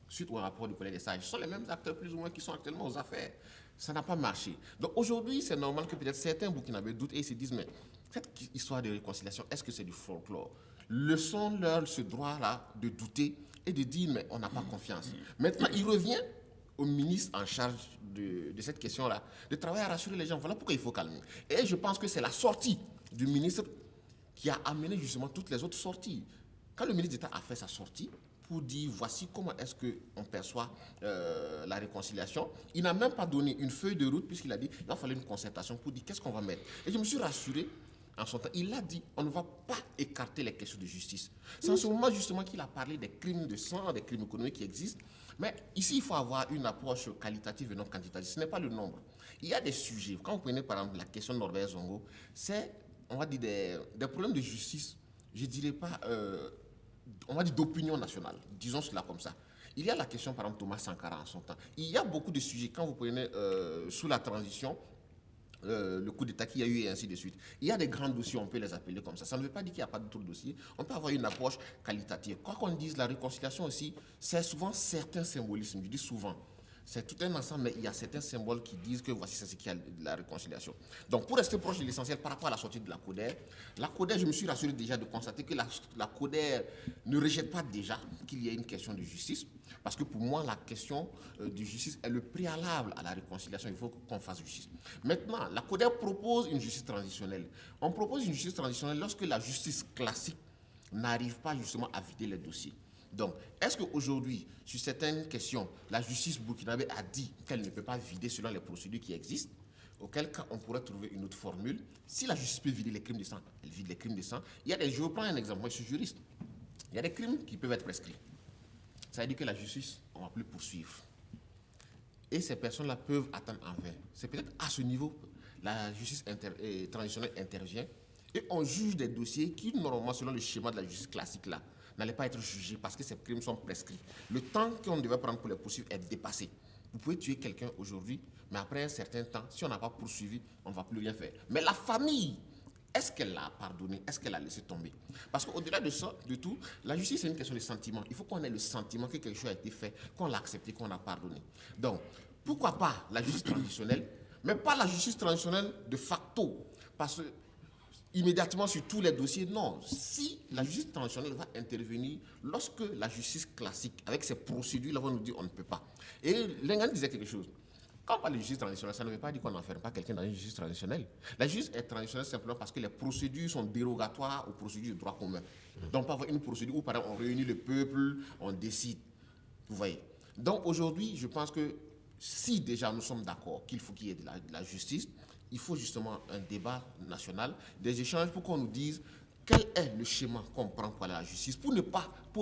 suite au rapport du Collège des Sages, ce sont les mêmes acteurs plus ou moins qui sont actuellement aux affaires. Ça n'a pas marché. Donc aujourd'hui, c'est normal que peut-être certains Burkinabés doutent et se disent, mais cette histoire de réconciliation, est-ce que c'est du folklore? Laissons-leur ce droit-là de douter et de dire, mais on n'a pas confiance. Maintenant, il revient au ministre en charge de cette question-là, de travailler à rassurer les gens. Voilà pourquoi il faut calmer. Et je pense que c'est la sortie du ministre qui a amené justement toutes les autres sorties. Quand le ministre d'État a fait sa sortie, pour dire voici comment est-ce qu'on perçoit la réconciliation. Il n'a même pas donné une feuille de route puisqu'il a dit qu'il va falloir une concertation pour dire qu'est-ce qu'on va mettre. Et je me suis rassuré en son temps. Il a dit on ne va pas écarter les questions de justice. C'est en ce moment justement qu'il a parlé des crimes de sang, des crimes économiques qui existent. Mais ici, il faut avoir une approche qualitative et non quantitative. Ce n'est pas le nombre. Il y a des sujets. Quand vous prenez par exemple la question de Norbert Zongo, c'est, on va dire, des problèmes de justice, je ne dirais pas... on va dire d'opinion nationale, disons cela comme ça. Il y a la question, par exemple, Thomas Sankara en son temps. Il y a beaucoup de sujets, quand vous prenez sous la transition, le coup d'État qu'il y a eu et ainsi de suite. Il y a des grands dossiers, on peut les appeler comme ça. Ça ne veut pas dire qu'il n'y a pas d'autres dossiers. On peut avoir une approche qualitative. Quoi qu'on dise, la réconciliation aussi, c'est souvent certains symbolismes. Je dis souvent. C'est tout un ensemble, mais il y a certains symboles qui disent que voici c'est ce qui est la réconciliation. Donc, pour rester proche de l'essentiel par rapport à la sortie de la CODER, je me suis rassuré déjà de constater que la CODER ne rejette pas déjà qu'il y ait une question de justice, parce que pour moi, la question de justice est le préalable à la réconciliation. Il faut qu'on fasse justice. Maintenant, la CODER propose une justice transitionnelle. On propose une justice transitionnelle lorsque la justice classique n'arrive pas justement à vider les dossiers. Donc, est-ce qu'aujourd'hui, sur certaines questions, la justice burkinabé a dit qu'elle ne peut pas vider selon les procédures qui existent? Auquel cas, on pourrait trouver une autre formule. Si la justice peut vider les crimes de sang, elle vide les crimes de sang. Je prends un exemple, moi je suis juriste. Il y a des crimes qui peuvent être prescrits. Ça veut dire que la justice, on ne va plus poursuivre. Et ces personnes-là peuvent attendre en vain. C'est peut-être à ce niveau, la justice transitionnelle intervient et on juge des dossiers qui, normalement, selon le schéma de la justice classique là, n'allaient pas être jugés parce que ces crimes sont prescrits. Le temps qu'on devait prendre pour les poursuivre est dépassé. Vous pouvez tuer quelqu'un aujourd'hui, mais après un certain temps, si on n'a pas poursuivi, on ne va plus rien faire. Mais la famille, est-ce qu'elle l'a pardonné? Est-ce qu'elle l'a laissé tomber? Parce qu'au-delà de ça, de tout, la justice, c'est une question de sentiment. Il faut qu'on ait le sentiment que quelque chose a été fait, qu'on l'a accepté, qu'on a pardonné. Donc, pourquoi pas la justice traditionnelle, mais pas la justice traditionnelle de facto? Parce que immédiatement sur tous les dossiers, non. Si la justice transitionnelle va intervenir lorsque la justice classique, avec ses procédures, là, va nous dire on ne peut pas. Et Lengan disait quelque chose. Quand on parle de justice transitionnelle, ça ne veut pas dire qu'on n'enferme pas quelqu'un dans une justice traditionnelle. La justice est traditionnelle simplement parce que les procédures sont dérogatoires aux procédures de droit commun. Donc, pas avoir une procédure où, par exemple, on réunit le peuple, on décide. Vous voyez. Donc, aujourd'hui, je pense que si déjà nous sommes d'accord qu'il faut qu'il y ait de la justice, il faut justement un débat national, des échanges pour qu'on nous dise quel est le schéma qu'on prend pour aller à la justice, pour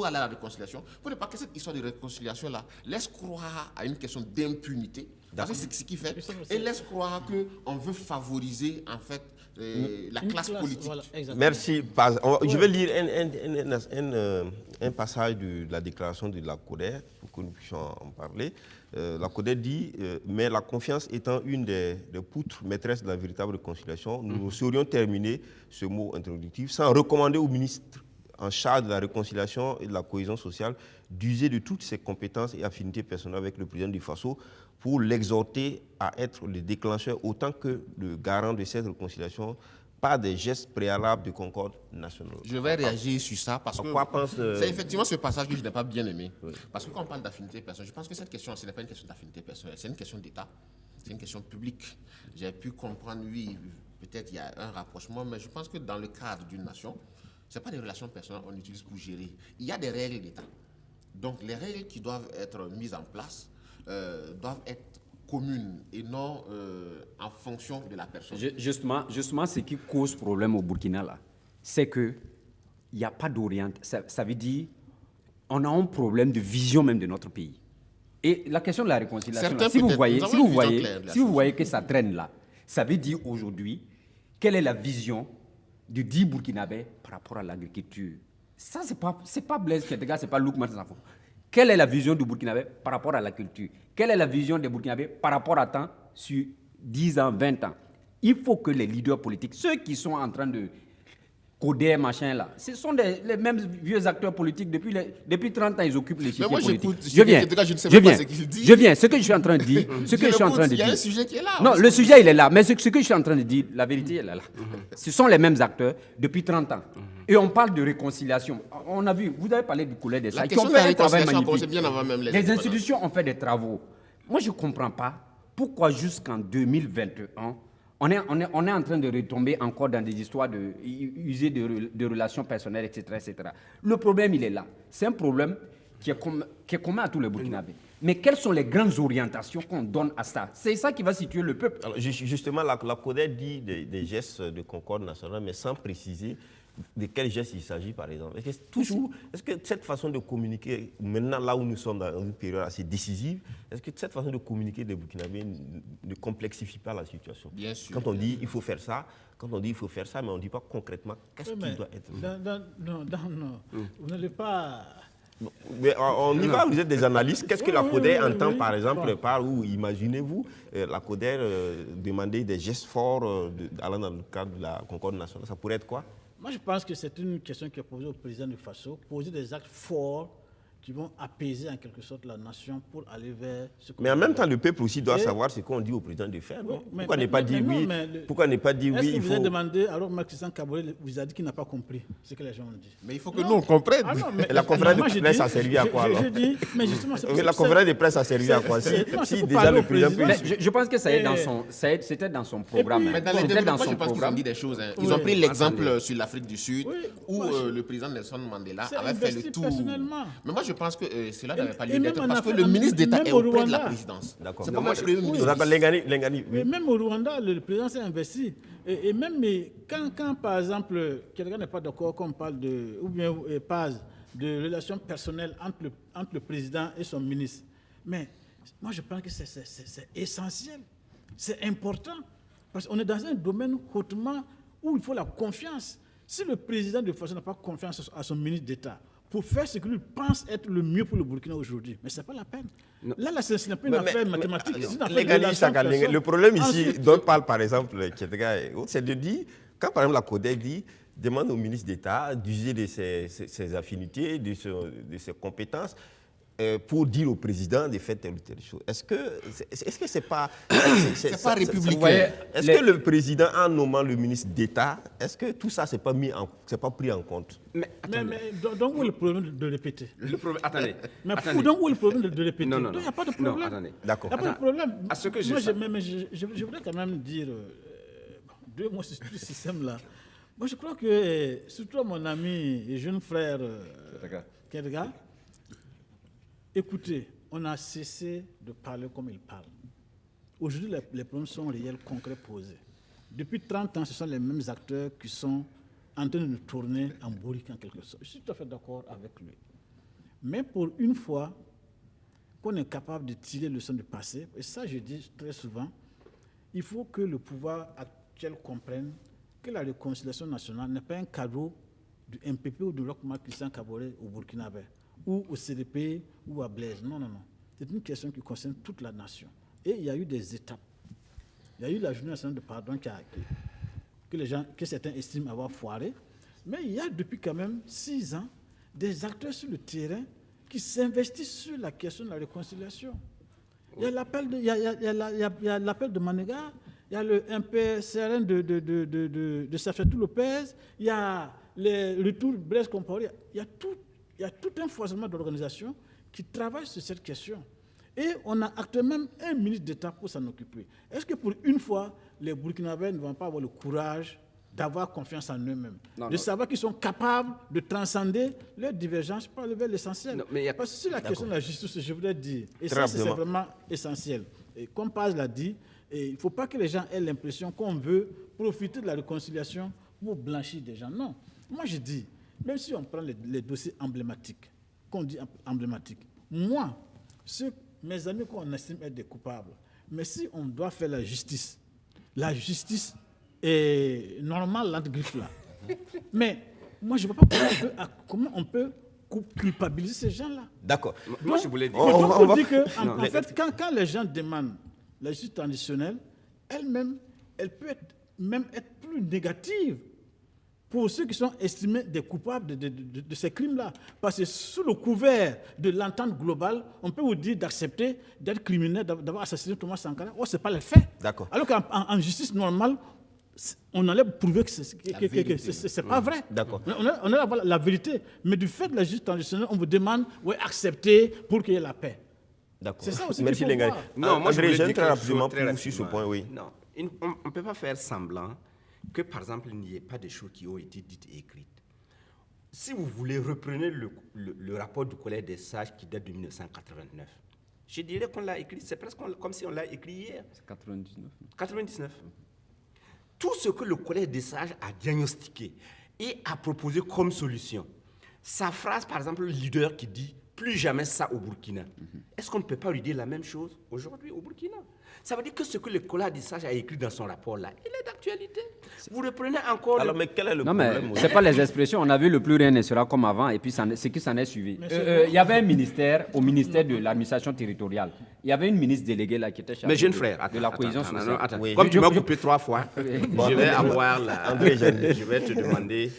aller à la réconciliation, pour ne pas que cette histoire de réconciliation-là laisse croire à une question d'impunité, parce que c'est ce qu'il fait, et laisse croire qu'on veut favoriser en fait la classe politique. Voilà, merci. Je vais lire un passage de la déclaration de la CODER pour que nous puissions en parler. La CODER dit mais la confiance étant une des poutres maîtresses de la véritable réconciliation, nous saurions terminer ce mot introductif sans recommander au ministre en charge de la réconciliation et de la cohésion sociale d'user de toutes ses compétences et affinités personnelles avec le président du FASO pour l'exhorter à être le déclencheur autant que le garant de cette réconciliation par des gestes préalables de concorde nationale. Je vais réagir sur ça parce que c'est effectivement ce passage que je n'ai pas bien aimé. Oui. Parce que quand on parle d'affinité personnelle, je pense que cette question, ce n'est pas une question d'affinité personnelle, c'est une question d'État, c'est une question publique. J'ai pu comprendre, oui, peut-être il y a un rapprochement, mais je pense que dans le cadre d'une nation, Ce n'est pas des relations personnelles qu'on utilise pour gérer. Il y a des règles d'État. Donc les règles qui doivent être mises en place doivent être communes et non en fonction de la personne. Justement, ce qui cause problème au Burkina, là, c'est qu'il n'y a pas d'orientation. Ça veut dire qu'on a un problème de vision même de notre pays. Et la question de la réconciliation, là, si vous voyez que ça traîne là, ça veut dire aujourd'hui, quelle est la vision du dit Burkinabé par rapport à l'agriculture? Ça, c'est pas Blaise Kettega, c'est pas Luc Matsafo. Quelle est la vision du Burkinabé par rapport à la culture? Quelle est la vision des Burkinabés par rapport à temps sur 10 ans, 20 ans? Il faut que les leaders politiques, ceux qui sont en train de coder machin là, ce sont les mêmes vieux acteurs politiques. Depuis 30 ans, ils occupent les chiffres politiques. Je viens. Ce que je suis en train de dire, il y a un sujet qui est là. Non, le sujet il est là, mais ce que je suis en train de dire, la vérité elle est là. Ce sont les mêmes acteurs depuis 30 ans. Et on parle de réconciliation. On a vu, vous avez parlé du collège des Sages, qui ont fait un travail magnifique. Bien avant même les institutions ont fait des travaux. Moi, je ne comprends pas pourquoi jusqu'en 2021, on est en train de retomber encore dans des histoires user de relations personnelles, etc., etc. Le problème, il est là. C'est un problème qui est commun à tous les Burkinabés. Mais quelles sont les grandes orientations qu'on donne à ça? C'est ça qui va situer le peuple. Alors, justement, la CODER dit des gestes de concorde nationale, mais sans préciser de quels gestes il s'agit, par exemple. Est-ce que cette façon de communiquer, maintenant là où nous sommes dans une période assez décisive, est-ce que cette façon de communiquer des Burkinabés ne complexifie pas la situation? Bien sûr. Quand on dit il faut faire ça, mais on ne dit pas concrètement qu'est-ce qui doit être. Non, vous n'allez pas... Mais on y va, vous êtes des analystes. Qu'est-ce que la CODER entend, par exemple, par où, imaginez-vous, la CODER demander des gestes forts allant dans le cadre de la concorde nationale? Ça pourrait être quoi? Moi, je pense que c'est une question qui est posée au président du Faso, poser des actes forts qui vont apaiser en quelque sorte la nation pour aller vers ce qu'on... Mais en même temps, le peuple aussi doit savoir ce qu'on dit au président de faire. Oui, pourquoi ne pas dire oui? Pourquoi ne pas dire oui? Est-ce que vous avez demandé, alors Macky-Sall Kaboré vous a dit qu'il n'a pas compris ce que les gens ont dit? Mais il faut que nous on comprenne. La conférence de presse a servi à quoi alors? Mais justement, la conférence de presse a servi à quoi? Si déjà le président... Je pense que c'était dans son programme. Mais dans les développements, je pense qu'ils ont dit des choses. Ils ont pris l'exemple sur l'Afrique du Sud où le président Nelson Mandela avait fait le tour. Mais moi, je pense que cela n'avait pas lieu d'être parce que le ministre d'État est auprès de la présidence. D'accord. C'est pas moi le Premier ministre. Mais même au Rwanda, le président s'est investi. Et même quand par exemple, quelqu'un n'est pas d'accord, qu'on parle de, ou bien de relations personnelles entre le président et son ministre. Mais moi, je pense que c'est essentiel. C'est important. Parce qu'on est dans un domaine hautement où il faut la confiance. Si le président de façon n'a pas confiance à son ministre d'État, pour faire ce que lui pense être le mieux pour le Burkina aujourd'hui. Mais ce n'est pas la peine. Non. Là, ce n'est pas une affaire mathématique. Le problème ici, dont parle par exemple Kettega, c'est de dire, quand par exemple la CODER dit, demande au ministre d'État d'user de ses affinités, de ses compétences, pour dire au président de faire telle ou telle chose. Est-ce que c'est pas... c'est pas républicain. Est-ce que le président, en nommant le ministre d'État, est-ce que tout ça, c'est pas pris en compte? Mais donc où est le problème de répéter? Attendez. Donc où est le problème de répéter? Non. Il n'y a pas de problème. Non, attendez. D'accord. Il n'y a pas de problème. À ce que je voudrais quand même dire 2 mots sur ce système-là. Moi, je crois que, surtout mon ami et jeune frère Kettega, écoutez, on a cessé de parler comme il parle. Aujourd'hui, les problèmes sont réels, concrets, posés. Depuis 30 ans, ce sont les mêmes acteurs qui sont en train de tourner en bourrique en quelque sorte. Je suis tout à fait d'accord avec lui. Mais pour une fois qu'on est capable de tirer le leçon du passé, et ça je dis très souvent, il faut que le pouvoir actuel comprenne que la réconciliation nationale n'est pas un cadeau du MPP ou du Roch Marc Christian Kaboré au Burkinabé, ou au CDP, ou à Blaise. Non. C'est une question qui concerne toute la nation. Et il y a eu des étapes. Il y a eu la journée nationale de pardon que certains estiment avoir foiré. Mais il y a depuis quand même 6 ans des acteurs sur le terrain qui s'investissent sur la question de la réconciliation. Il y a l'appel de Manega, il y a le MPCRN de Safetou Lopez, il y a le retour Blaise Compaoré. Il y a tout un foisonnement d'organisations qui travaillent sur cette question. Et on a actuellement un ministre d'État pour s'en occuper. Est-ce que pour une fois, les Burkinabés ne vont pas avoir le courage d'avoir confiance en eux-mêmes, Non, de non. savoir qu'ils sont capables de transcender leurs divergences pour aller vers l'essentiel. Non, mais il y a- Parce que sur la question de la justice, je voudrais dire, et Très ça c'est rapidement. vraiment essentiel, et comme Paz l'a dit, et il ne faut pas que les gens aient l'impression qu'on veut profiter de la réconciliation pour blanchir des gens. Non. Moi, je dis, même si on prend les dossiers emblématiques, qu'on dit emblématiques, moi, mes amis qu'on estime être des coupables, mais si on doit faire la justice est normale, l'entre griffes là. Mais moi, je ne vois pas comment on peut culpabiliser ces gens-là. D'accord. Moi, je voulais dire. Donc, on va- on dit que, Non, en fait, quand les gens demandent la justice traditionnelle, elle-même, elle peut même être plus négative pour ceux qui sont estimés des coupables de ces crimes-là. Parce que sous le couvert de l'entente globale, on peut vous dire d'accepter d'être criminel, d'avoir assassiné Thomas Sankara. Oh, ce n'est pas le fait. D'accord. Alors qu'en justice normale, on allait prouver que ce n'est pas vrai. D'accord. On allait avoir la vérité. Mais du fait de la justice traditionnelle, on vous demande d'accepter pour qu'il y ait la paix. D'accord. C'est ça aussi Merci qu'il faut les gars. voir. Non, moi, je André voulais Jeune, dire très quelque rapidement, chose, très sur ce rapidement. point, oui. Non, on ne peut pas faire semblant que, par exemple, il n'y ait pas de choses qui ont été dites et écrites. Si vous voulez, reprenez le rapport du Collège des sages qui date de 1989. Je dirais qu'on l'a écrit, c'est presque comme si on l'a écrit hier. C'est 99. 99. Tout ce que le Collège des sages a diagnostiqué et a proposé comme solution. Sa phrase, par exemple, le leader qui dit « plus jamais ça au Burkina ». Est-ce qu'on ne peut pas lui dire la même chose aujourd'hui au Burkina? Ça veut dire que ce que le Collège des sages a écrit dans son rapport là, il est d'actualité. Vous reprenez encore... Alors, mais quel est le Non, mais problème ce n'est pas les expressions. On a vu le plus rien ne sera comme avant et puis ce qui s'en est suivi. Il y avait un ministère, au ministère de l'administration territoriale. Il y avait une ministre déléguée là qui était chargée Mais jeune frère, de la cohésion sociale. attends. Oui. Comme tu m'as coupé 3 fois, je vais avoir André Jeune. je vais te demander...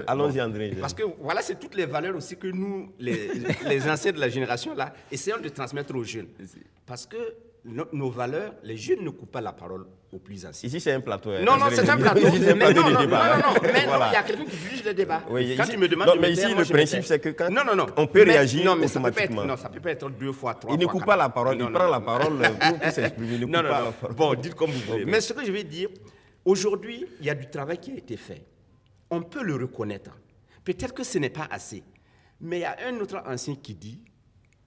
Allons-y, André. Parce que voilà, c'est toutes les valeurs aussi que nous, les anciens de la génération là, essayons de transmettre aux jeunes. Parce que nos valeurs, les jeunes ne coupent pas la parole aux plus anciens. Ici, c'est un plateau. Non, André c'est un Jeune. plateau. Ici, c'est un Mais plateau non, de non, débat. non, mais non, Voilà. il y a quelqu'un qui dirige le débat. Oui, Quand ici- tu me demandes non, de mais me ici, taire, le moi, je me principe, tais. c'est que quand Non, on peut Mais- réagir non, mais ça peut pas être, automatiquement. non, ça peut pas être 2 fois, 3 Il ne fois, coupe 4 pas la fois. parole, Non, il non, prend non. la parole pour s'exprimer. Il ne coupe Non, non, pas non. la parole. Bon, dites comme vous voulez. Ok. Mais ce que je vais dire, aujourd'hui, il y a du travail qui a été fait. On peut le reconnaître. Peut-être que ce n'est pas assez. Mais il y a un autre ancien qui dit,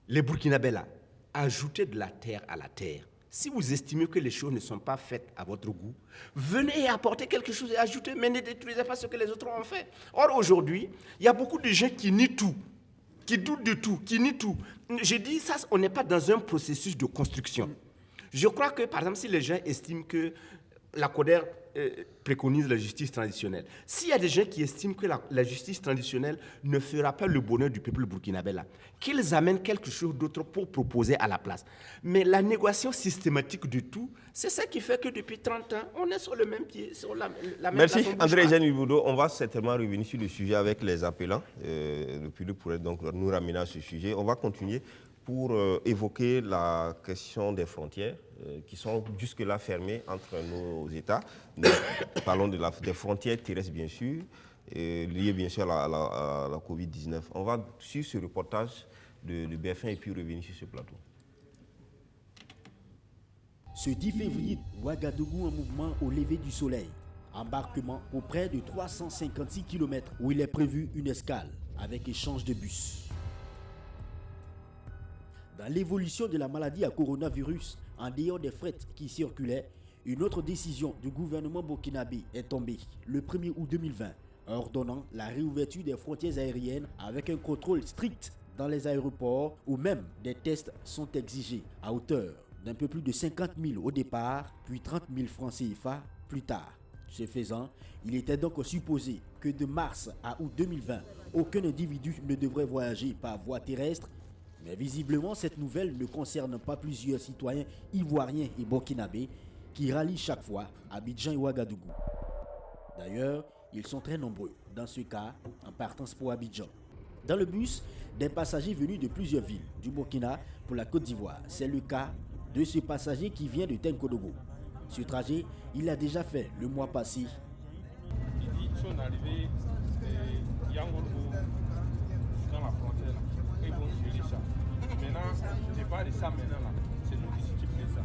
les Burkinabés là, ajoutez de la terre à la terre. Si vous estimez que les choses ne sont pas faites à votre goût, venez et apportez quelque chose et ajoutez, mais ne détruisez pas ce que les autres ont fait. Or, aujourd'hui, il y a beaucoup de gens qui nient tout, qui doutent de tout, qui nient tout. Je dis ça, on n'est pas dans un processus de construction. Je crois que, par exemple, si les gens estiment que la CODER préconise la justice traditionnelle, s'il y a des gens qui estiment que la justice traditionnelle ne fera pas le bonheur du peuple burkinabé là, qu'ils amènent quelque chose d'autre pour proposer à la place. Mais la négociation systématique de tout, c'est ça qui fait que depuis 30 ans, on est sur le même pied, sur la même Merci place, on bouge André pas. Jeanne Iboudo. On va certainement revenir sur le sujet avec les appelants. Le public pourrait donc nous ramener à ce sujet. On va continuer pour évoquer la question des frontières qui sont jusque-là fermées entre nos États. Nous parlons des frontières terrestres, bien sûr, liées bien sûr à la Covid-19. On va suivre ce reportage de BF1 et puis revenir sur ce plateau. Ce 10 février, Ouagadougou en mouvement au lever du soleil. Embarquement pour près de 356 km où il est prévu une escale avec échange de bus. Dans l'évolution de la maladie à coronavirus, en dehors des frettes qui circulaient, une autre décision du gouvernement burkinabé est tombée le 1er août 2020, ordonnant la réouverture des frontières aériennes avec un contrôle strict dans les aéroports où même des tests sont exigés à hauteur d'un peu plus de 50 000 au départ, puis 30 000 francs CFA plus tard. Ce faisant, il était donc supposé que de mars à août 2020, aucun individu ne devrait voyager par voie terrestre. Mais visiblement, cette nouvelle ne concerne pas plusieurs citoyens ivoiriens et burkinabés qui rallient chaque fois Abidjan et Ouagadougou. D'ailleurs, ils sont très nombreux, dans ce cas, en partance pour Abidjan. Dans le bus, des passagers venus de plusieurs villes du Burkina pour la Côte d'Ivoire. C'est le cas de ce passager qui vient de Tenkodogo. Ce trajet, il l'a déjà fait le mois passé. Ils sont arrivés à Yangongo, dans la frontière, là. Ils vont gérer ça. Maintenant, je parle de ça maintenant, là. C'est nous qui s'occupons de ça.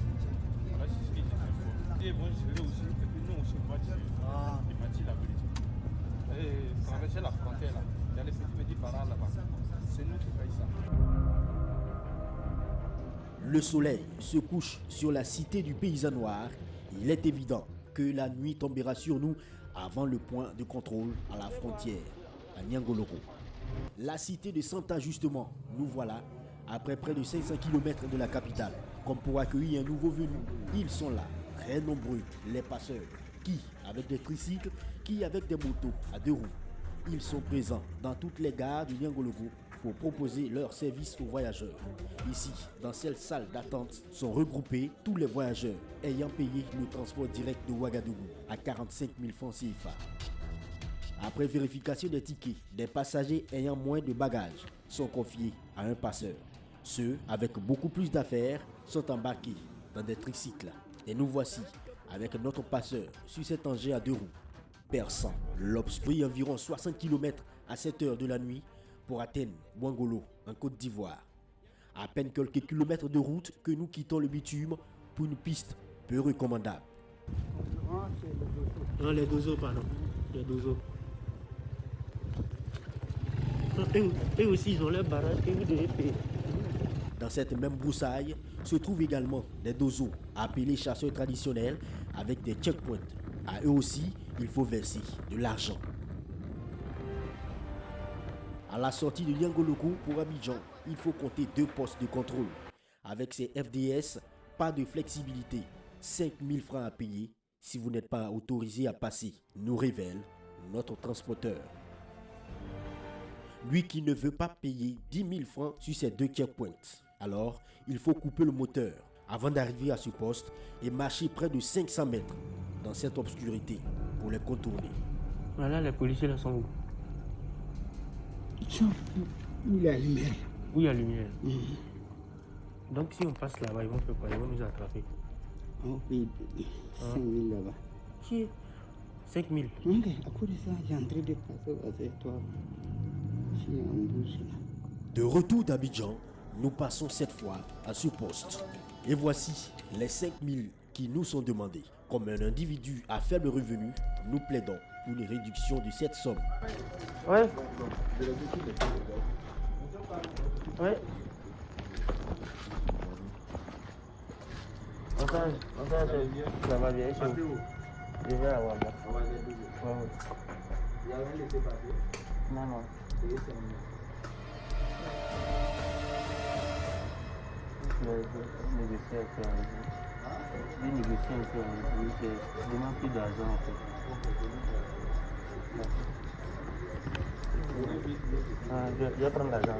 Voilà, c'est ce que j'ai fait. Ils vont gérer aussi, et puis nous aussi, on va gérer. Les parties là-bas. traverser la frontière, là, il y a les petits médicaments là-bas. C'est nous qui payons ça. Le soleil se couche sur la cité du paysan noir. Il est évident que la nuit tombera sur nous avant le point de contrôle à la frontière, à Niangoloko. La cité de Santa, justement, nous voilà, après près de 500 km de la capitale. Comme pour accueillir un nouveau venu, ils sont là, très nombreux, les passeurs, qui avec des tricycles, qui avec des motos à 2 roues. Ils sont présents dans toutes les gares du Niangoloko pour proposer leurs services aux voyageurs. Ici, dans cette salle d'attente, sont regroupés tous les voyageurs ayant payé le transport direct de Ouagadougou à 45 000 francs CFA. Après vérification des tickets, des passagers ayant moins de bagages sont confiés à un passeur. Ceux avec beaucoup plus d'affaires sont embarqués dans des tricycles. Et nous voici avec notre passeur sur cet engin à 2 roues. Perçant l'obscur environ 60 km à 7 heures de la nuit pour atteindre Bouangolo en Côte d'Ivoire. À peine quelques kilomètres de route que nous quittons le bitume pour une piste peu recommandable. Non, les dozos, pardon. Les dozos. Eux aussi, ils ont leur barrage que vous devez payer. Dans cette même broussaille se trouvent également des dozos appelés chasseurs traditionnels avec des checkpoints. À eux aussi, il faut verser de l'argent. À la sortie de Niangoloko pour Abidjan, il faut compter 2 postes de contrôle. Avec ces FDS, pas de flexibilité. 5 000 francs à payer si vous n'êtes pas autorisé à passer, nous révèle notre transporteur. Lui qui ne veut pas payer 10 000 francs sur ces 2 checkpoints. Alors, il faut couper le moteur avant d'arriver à ce poste et marcher près de 500 mètres dans cette obscurité pour les contourner. Voilà, les policiers là sont où? Où il y a la lumière. Où il y a la lumière. Donc si on passe là-bas, ils vont faire quoi? Ils vont nous attraper. On paye 5 000 là-bas. Qui? 5 000. Ok, à cause de ça, j'ai entré de passer avec toi. Je suis en bouche là. De retour d'Abidjan, nous passons cette fois à ce poste. Et voici les 5 000 qui nous sont demandés. Comme un individu à faible revenu, nous plaidons pour une réduction de cette somme. Ouais. Ouais. Ça va bien. Je vais avoir là. Non, non. Je demande plus d'argent en fait. Je vais prendre l'argent.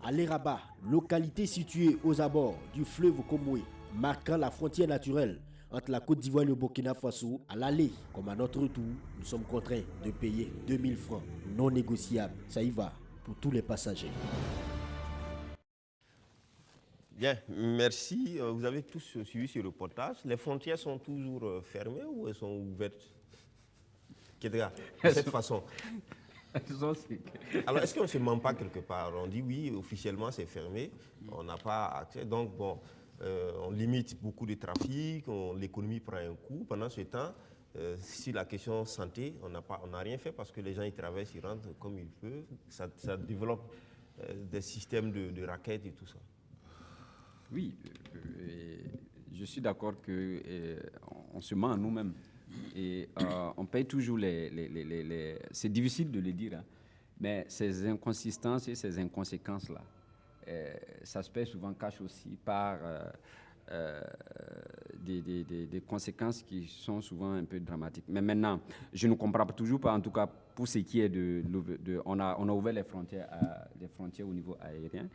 À l'Eraba, localité située aux abords du fleuve Komoué, marquant la frontière naturelle entre la Côte d'Ivoire et le Burkina Faso, à l'aller comme à notre retour, nous sommes contraints de payer 2 000 francs non négociables. Ça y va pour tous les passagers. Bien, merci. Vous avez tous suivi ce reportage. Les frontières sont toujours fermées ou elles sont ouvertes? Kedra, de cette façon. Alors, est-ce qu'on ne se ment pas quelque part? On dit oui, officiellement c'est fermé, on n'a pas accès. Donc, bon, on limite beaucoup de trafic, l'économie prend un coup. Pendant ce temps, si la question santé, on n'a rien fait parce que les gens ils traversent, ils rentrent comme ils peuvent. Ça développe des systèmes de raquettes et tout ça. Oui, je suis d'accord qu'on se ment à nous-mêmes. Et on paye toujours c'est difficile de le dire, hein, mais ces inconsistances et ces inconséquences-là, ça se paye souvent cache aussi par des conséquences qui sont souvent un peu dramatiques. Mais maintenant, je ne comprends toujours pas, en tout cas pour ce qui est on a ouvert les frontières au niveau aérien,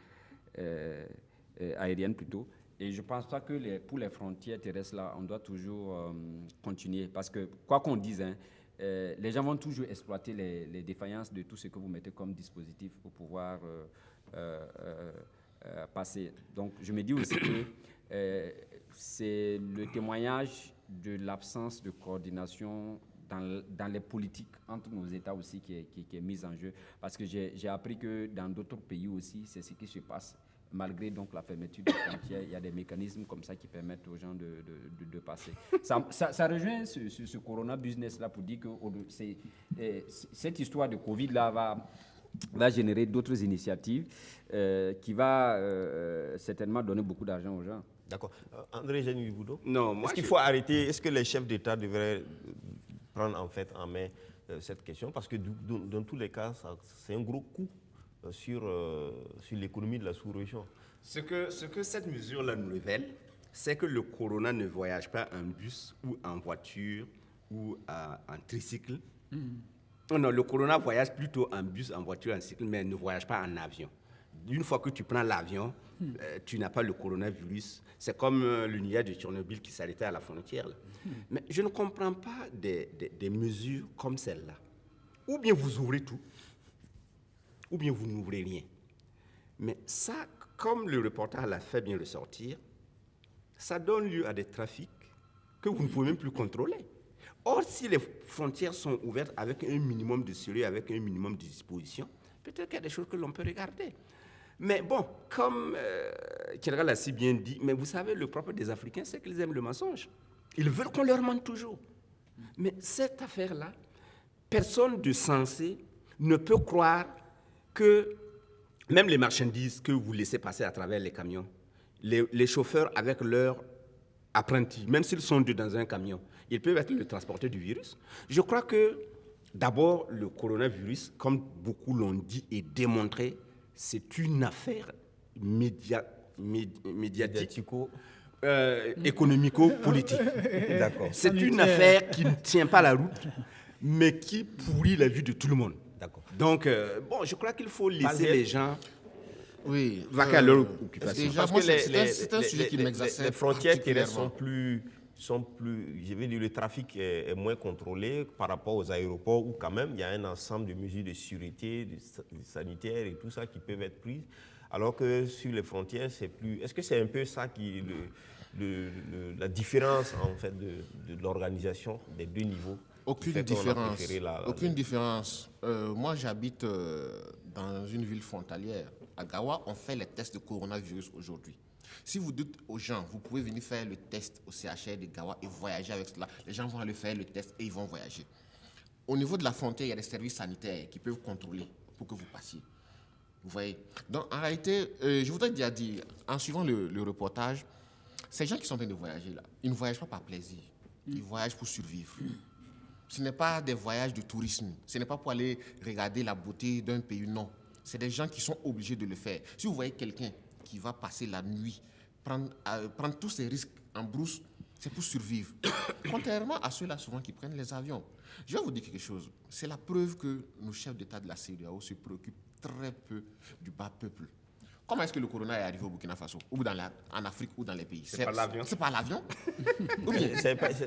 aérienne plutôt. Et je ne pense pas que pour les frontières terrestres, là, on doit toujours continuer. Parce que, quoi qu'on dise, hein, les gens vont toujours exploiter les défaillances de tout ce que vous mettez comme dispositif pour pouvoir passer. Donc, je me dis aussi que c'est le témoignage de l'absence de coordination dans les politiques entre nos États aussi qui est mise en jeu. Parce que j'ai appris que dans d'autres pays aussi, c'est ce qui se passe. Malgré donc la fermeture des frontières, il y a des mécanismes comme ça qui permettent aux gens de passer. Ça rejoint ce corona business-là pour dire que cette histoire de Covid-là va générer d'autres initiatives qui va certainement donner beaucoup d'argent aux gens. D'accord. André Génie-Boudot, Non, moi, est-ce qu'il faut arrêter, est-ce que les chefs d'État devraient prendre en fait en main cette question? Parce que dans tous les cas, c'est un gros coup sur l'économie de la sous-région. Ce que cette mesure-là nous révèle, c'est que le corona ne voyage pas en bus ou en voiture ou en tricycle. Non, le corona voyage plutôt en bus, en voiture, en cycle, mais ne voyage pas en avion. Une fois que tu prends l'avion, tu n'as pas le coronavirus. C'est comme le nuage de Tchernobyl qui s'arrêtait à la frontière. Là. Mais je ne comprends pas des mesures comme celle-là. Ou bien vous ouvrez tout, ou bien vous n'ouvrez rien. Mais ça, comme le reporter l'a fait bien ressortir, ça donne lieu à des trafics que vous ne pouvez même plus contrôler. Or, si les frontières sont ouvertes avec un minimum de sérieux, avec un minimum de disposition, peut-être qu'il y a des choses que l'on peut regarder. Mais bon, comme Kierga l'a si bien dit, mais vous savez, le propre des Africains, c'est qu'ils aiment le mensonge. Ils veulent qu'on leur mente toujours. Mais cette affaire-là, personne de sensé ne peut croire que même les marchandises que vous laissez passer à travers les camions, les chauffeurs avec leurs apprentis, même s'ils sont deux dans un camion, ils peuvent être le transporteur du virus. Je crois que d'abord, le coronavirus, comme beaucoup l'ont dit et démontré, c'est une affaire médiatique, économico-politique. D'accord. C'est une affaire qui ne tient pas la route, mais qui pourrit la vie de tout le monde. D'accord. Donc, bon, je crois qu'il faut laisser les gens vaquer à leur occupation. Déjà, Parce que c'est un sujet qui m'exacerbe. les frontières terrestres sont plus, je vais dire, le trafic est moins contrôlé par rapport aux aéroports où quand même il y a un ensemble de mesures de sûreté, de sanitaires et tout ça qui peuvent être prises. Alors que sur les frontières, c'est plus. Est-ce que c'est un peu ça qui la différence en fait de l'organisation des deux niveaux? Aucune différence. Aucune différence. Moi, j'habite dans une ville frontalière. À Gawa, on fait les tests de coronavirus aujourd'hui. Si vous dites aux gens, vous pouvez venir faire le test au CHR de Gawa et voyager avec cela, les gens vont aller faire le test et ils vont voyager. Au niveau de la frontière, il y a des services sanitaires qui peuvent contrôler pour que vous passiez. Vous voyez? Donc, en réalité, je voudrais dire, en suivant le reportage, ces gens qui sont en train de voyager là, ils ne voyagent pas par plaisir. Ils voyagent pour survivre. Ce n'est pas des voyages de tourisme. Ce n'est pas pour aller regarder la beauté d'un pays, non. C'est des gens qui sont obligés de le faire. Si vous voyez quelqu'un qui va passer la nuit, prendre tous ces risques en brousse, c'est pour survivre. Contrairement à ceux-là souvent qui prennent les avions. Je vais vous dire quelque chose. C'est la preuve que nos chefs d'État de la CEDEAO se préoccupent très peu du bas peuple. Comment est-ce que le corona est arrivé au Burkina Faso, ou en Afrique, ou dans les pays? C'est par l'avion. C'est par l'avion.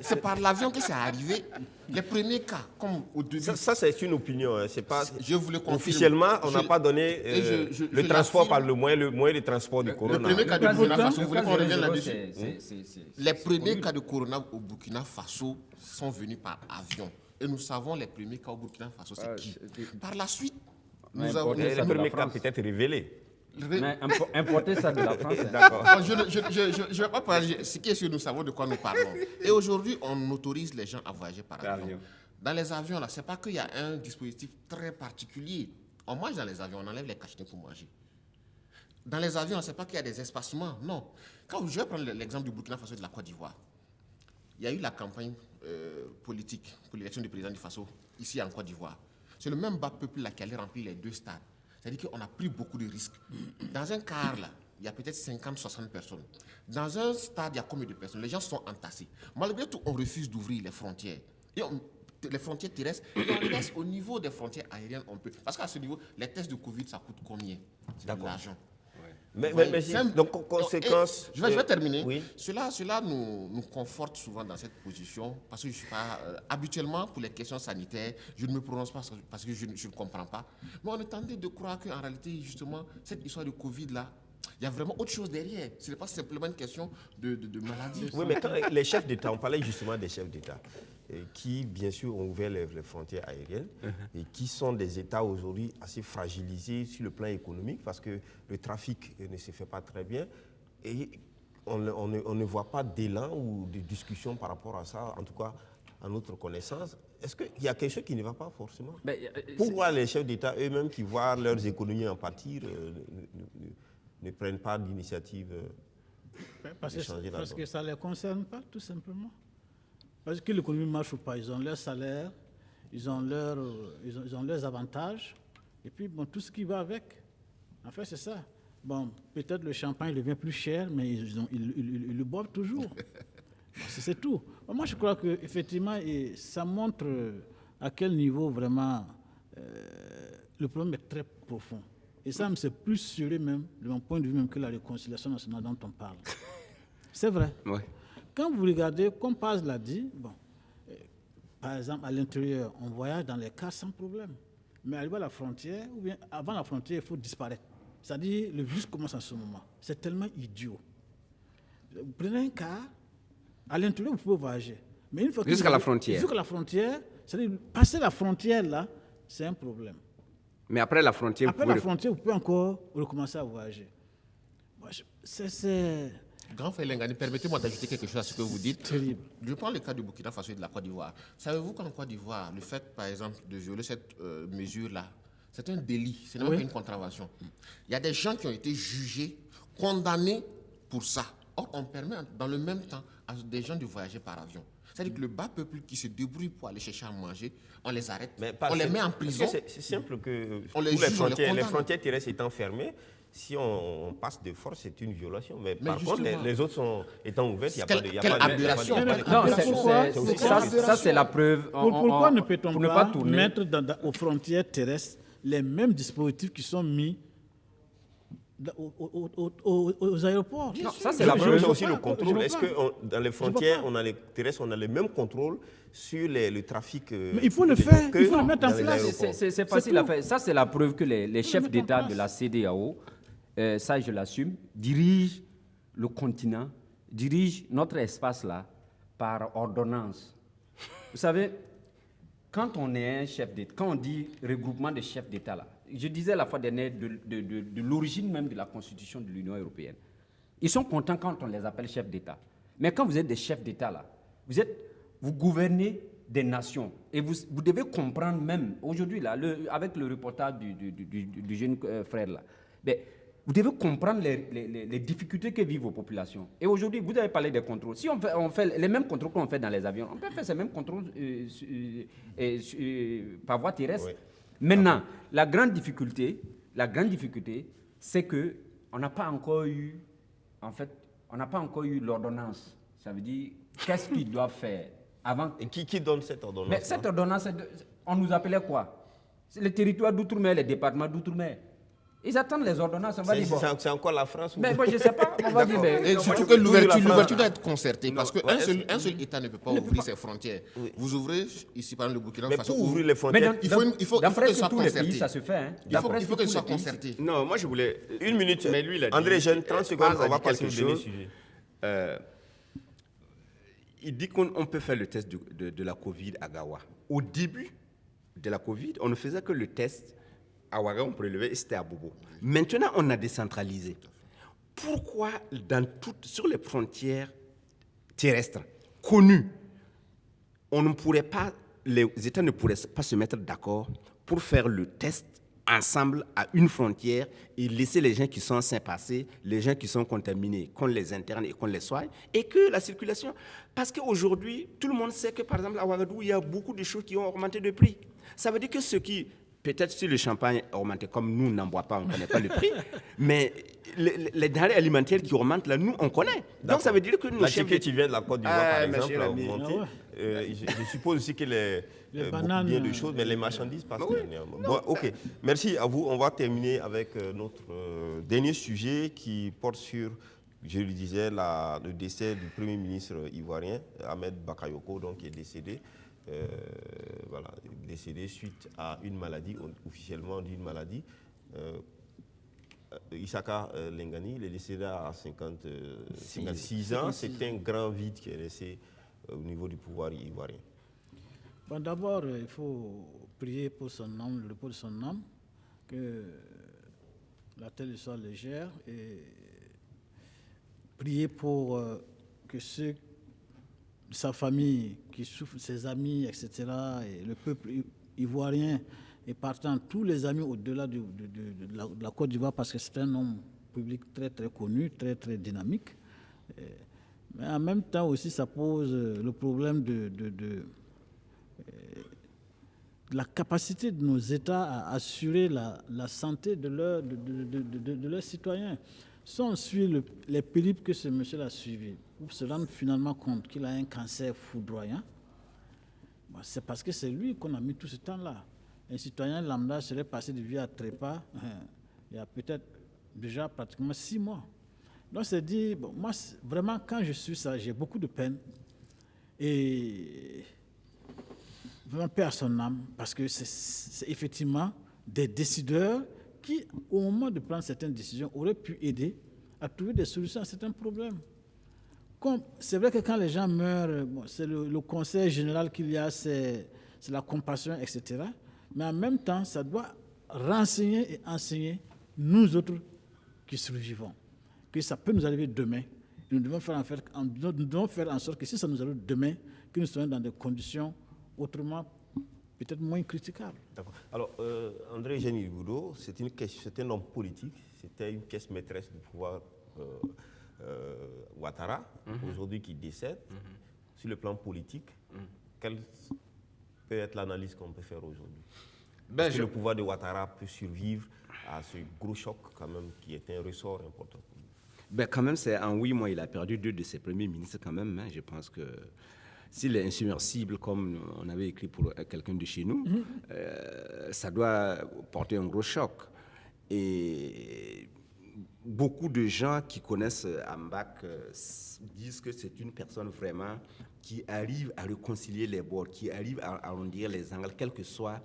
C'est par l'avion que c'est arrivé. Les premiers cas, comme au début. Ça c'est une opinion. Hein. C'est pas. Je vous le confirme. Officiellement, on n'a pas donné le transport par le moyen de transport du corona. Le premier cas de Burkina Faso, vous voulez qu'on revienne là-dessus? Les premiers cas de corona au Burkina Faso sont venus par avion. Et nous savons les premiers cas au Burkina Faso, c'est qui? Par la suite, nous avons. Les premiers cas peut-être révélés. Mais importer ça de la France. D'accord. Je ne vais pas parler. Ce qui est sûr, nous savons de quoi nous parlons. Et aujourd'hui, on autorise les gens à voyager par avion. Dans les avions, là, ce n'est pas qu'il y a un dispositif très particulier. On mange dans les avions, on enlève les cachetons pour manger. Dans les avions, ce n'est pas qu'il y a des espacements. Non. Je vais prendre l'exemple du Burkina Faso et de la Côte d'Ivoire. Il y a eu la campagne politique pour l'élection du président du Faso, ici en Côte d'Ivoire. C'est le même bas peuple là qui allait remplir les deux stades. C'est-à-dire qu'on a pris beaucoup de risques. Dans un car, là, il y a peut-être 50-60 personnes. Dans un stade, il y a combien de personnes? Les gens sont entassés. Malgré tout, on refuse d'ouvrir les frontières. Les frontières terrestres, et on laisse au niveau des frontières aériennes, on peut. Parce qu'à ce niveau, les tests de Covid, ça coûte combien? C'est de l'argent. Mais donc, conséquence. Je vais terminer. Oui. Cela nous conforte souvent dans cette position parce que je ne suis pas. Habituellement, pour les questions sanitaires, je ne me prononce pas parce que je ne comprends pas. Mais on est tenté de croire qu'en réalité, justement, cette histoire de Covid-là, il y a vraiment autre chose derrière. Ce n'est pas simplement une question de maladie. Oui, mais quand les chefs d'État, on parlait justement des chefs d'État. qui, bien sûr, ont ouvert les frontières aériennes et qui sont des États aujourd'hui assez fragilisés sur le plan économique parce que le trafic ne se fait pas très bien et on ne voit pas d'élan ou de discussion par rapport à ça, en tout cas à notre connaissance. Est-ce qu'il y a quelque chose qui ne va pas forcément? Pourquoi les chefs d'État eux-mêmes qui voient leurs économies en pâtir ne prennent pas d'initiative parce que ça ne les concerne pas, tout simplement. Parce que l'économie marche ou pas, ils ont leur salaire, ils ont leurs avantages, et puis bon, tout ce qui va avec. En fait, c'est ça. Bon, peut-être le champagne devient plus cher, mais ils le boivent toujours. C'est tout. Moi, je crois qu'effectivement, ça montre à quel niveau vraiment le problème est très profond. Et ça, c'est plus sérieux même, de mon point de vue, même que la réconciliation nationale dont on parle. C'est vrai. Ouais. Quand vous regardez, comme Paz l'a dit, bon, par exemple, à l'intérieur, on voyage dans les cars sans problème. Mais arrivé à la frontière, ou bien avant la frontière, il faut disparaître. C'est-à-dire, le virus commence en ce moment. C'est tellement idiot. Vous prenez un car, à l'intérieur, vous pouvez voyager. Mais une fois jusqu'à la frontière. Jusqu'à la frontière, c'est-à-dire, passer la frontière, là, c'est un problème. Mais après la frontière, vous pouvez encore recommencer à voyager. Grand frère Lengani, permettez-moi d'ajouter quelque chose à ce que vous dites. Terrible. Je prends le cas du Burkina Faso et de la Côte d'Ivoire. Savez-vous qu'en Côte d'Ivoire, le fait, par exemple, de violer cette mesure-là, c'est un délit, ce n'est même pas une contravention. Il y a des gens qui ont été jugés, condamnés pour ça. Or, on permet dans le même temps à des gens de voyager par avion. C'est-à-dire que le bas peuple qui se débrouille pour aller chercher à manger, on les arrête, on les met en prison. C'est simple que les frontières terrestres étant fermées, si on passe de force, c'est une violation. Mais par contre, les autres étant ouvertes, il n'y a pas de... Quelle aberration. Ça, c'est la preuve. Pourquoi ne peut-on pas mettre aux frontières terrestres les mêmes dispositifs qui sont mis aux aéroports? Non, ça, c'est la preuve. Aussi le contrôle. Est-ce que dans les frontières terrestres, on a les mêmes contrôles sur le trafic? Mais il faut le faire, il faut le mettre en place. C'est facile à faire. Ça, c'est la preuve que les chefs d'État de la CEDEAO, ça je l'assume, dirigent le continent, dirigent notre espace-là par ordonnance. Vous savez, quand on est un chef d'État, quand on dit regroupement des chefs d'État, là, je disais la fois dernière de l'origine même de la Constitution de l'Union européenne, ils sont contents quand on les appelle chefs d'État. Mais quand vous êtes des chefs d'État, là, vous gouvernez des nations. Et vous devez comprendre même, aujourd'hui, là, avec le reportage du jeune frère, là, vous devez comprendre les difficultés que vivent vos populations. Et aujourd'hui, vous avez parlé des contrôles. Si on fait les mêmes contrôles qu'on fait dans les avions, on peut faire ces mêmes contrôles par voie terrestre. Oui. Maintenant, la grande difficulté, c'est qu'on n'a pas encore eu, l'ordonnance. Ça veut dire, qu'est-ce qu'ils doivent faire avant. Et qui donne cette ordonnance? Mais cette ordonnance, on nous appelait quoi? C'est le territoire d'outre-mer, les départements d'outre-mer. Ils attendent les ordonnances. On va dire, c'est encore la France? Mais moi, je ne sais pas. On va dire, et surtout que l'ouverture doit être concertée. Parce qu'un seul État ne peut pas ouvrir ses frontières. Oui. Vous ouvrez, ici par le Burkina Faso. Mais pour ouvrir les frontières, il faut que ce soit concerté. Ça se fait. Hein. Il faut que ce soit concerté. Non, moi je voulais... Une minute. Mais lui, il a dit, André Jeune, 30 secondes, on va passer au dernier sujet. Il dit qu'on peut faire le test de la Covid à Gawa. Au début de la Covid, on ne faisait que le test à Ouaga, on prélevait et c'était à Bobo. Maintenant, on a décentralisé. Pourquoi sur les frontières terrestres connues, les États ne pourraient pas se mettre d'accord pour faire le test ensemble à une frontière et laisser les gens qui sont sains passer, les gens qui sont contaminés, qu'on les interne et qu'on les soigne, et que la circulation... Parce qu'aujourd'hui, tout le monde sait que, par exemple, à Ouagadougou, il y a beaucoup de choses qui ont augmenté de prix. Ça veut dire que ce qui... Peut-être si le champagne a augmenté, comme nous, n'en boit pas, on ne connaît pas le prix, mais les denrées alimentaires qui augmentent, là, nous, on connaît. Donc, ça veut dire que nous... La chiquette qui vient de la Côte d'Ivoire, par exemple, a augmenté. Je suppose aussi que les bananes, bien de choses, mais les marchandises passent dernièrement. Bon, ok, merci à vous. On va terminer avec notre dernier sujet qui porte sur, je le disais, le décès du Premier ministre ivoirien, Ahmed Bakayoko, donc, qui est décédé. Décédé suite à une maladie, officiellement d'une maladie. Issaka Lengani, il est décédé à 56 ans. C'est un grand vide qui est laissé au niveau du pouvoir ivoirien. Bon, d'abord, il faut prier pour son âme, le repos de son âme, que la terre soit légère, et prier pour que ceux de sa famille qui souffrent, ses amis, etc., et le peuple ivoirien, et partant tous les amis au-delà de la Côte d'Ivoire, parce que c'est un homme public très très connu, très très dynamique. Mais en même temps aussi, ça pose le problème de la capacité de nos États à assurer la santé de leurs citoyens. Si on suit les périples que ce monsieur a suivis, pour se rendre finalement compte qu'il a un cancer foudroyant, c'est parce que c'est lui qu'on a mis tout ce temps-là. Un citoyen lambda serait passé de vie à trépas il y a peut-être déjà pratiquement 6 mois. Donc c'est dit, bon, moi vraiment quand je suis ça, j'ai beaucoup de peine. Et vraiment paix à son âme, parce que c'est effectivement des décideurs qui, au moment de prendre certaines décisions, auraient pu aider à trouver des solutions à certains problèmes. C'est vrai que quand les gens meurent, bon, c'est le conseil général qu'il y a, c'est la compassion, etc. Mais en même temps, ça doit renseigner et enseigner nous autres qui survivons, que ça peut nous arriver demain. Nous devons faire en sorte que si ça nous arrive demain, que nous soyons dans des conditions autrement peut-être moins critiquables. D'accord. Alors, André Génie-Goudot, c'est un homme politique, c'était une pièce maîtresse du pouvoir Ouattara, aujourd'hui qui décède. Sur le plan politique, quelle peut être l'analyse qu'on peut faire aujourd'hui? Est-ce que le pouvoir de Ouattara peut survivre à ce gros choc quand même, qui est un ressort important pour lui? Quand même, en 8 mois, il a perdu 2 de ses premiers ministres quand même. Je pense que s'il est insubmersible, comme on avait écrit pour quelqu'un de chez nous, ça doit porter un gros choc. Et beaucoup de gens qui connaissent Ambak disent que c'est une personne vraiment qui arrive à réconcilier les bords, qui arrive à arrondir les angles, quels que soient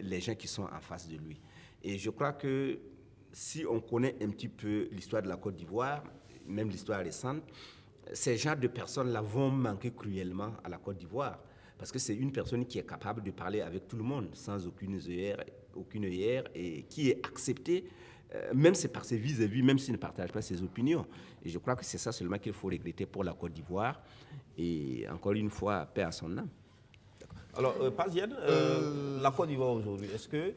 les gens qui sont en face de lui. Et je crois que si on connaît un petit peu l'histoire de la Côte d'Ivoire, même l'histoire récente, ces genres de personnes-là vont manquer cruellement à la Côte d'Ivoire, parce que c'est une personne qui est capable de parler avec tout le monde sans aucune œillère et qui est acceptée, même par ses vis-à-vis, même s'il ne partage pas ses opinions. Et je crois que c'est ça seulement qu'il faut regretter pour la Côte d'Ivoire. Et encore une fois, paix à son âme. Alors, Pazienne, la Côte d'Ivoire aujourd'hui, est-ce que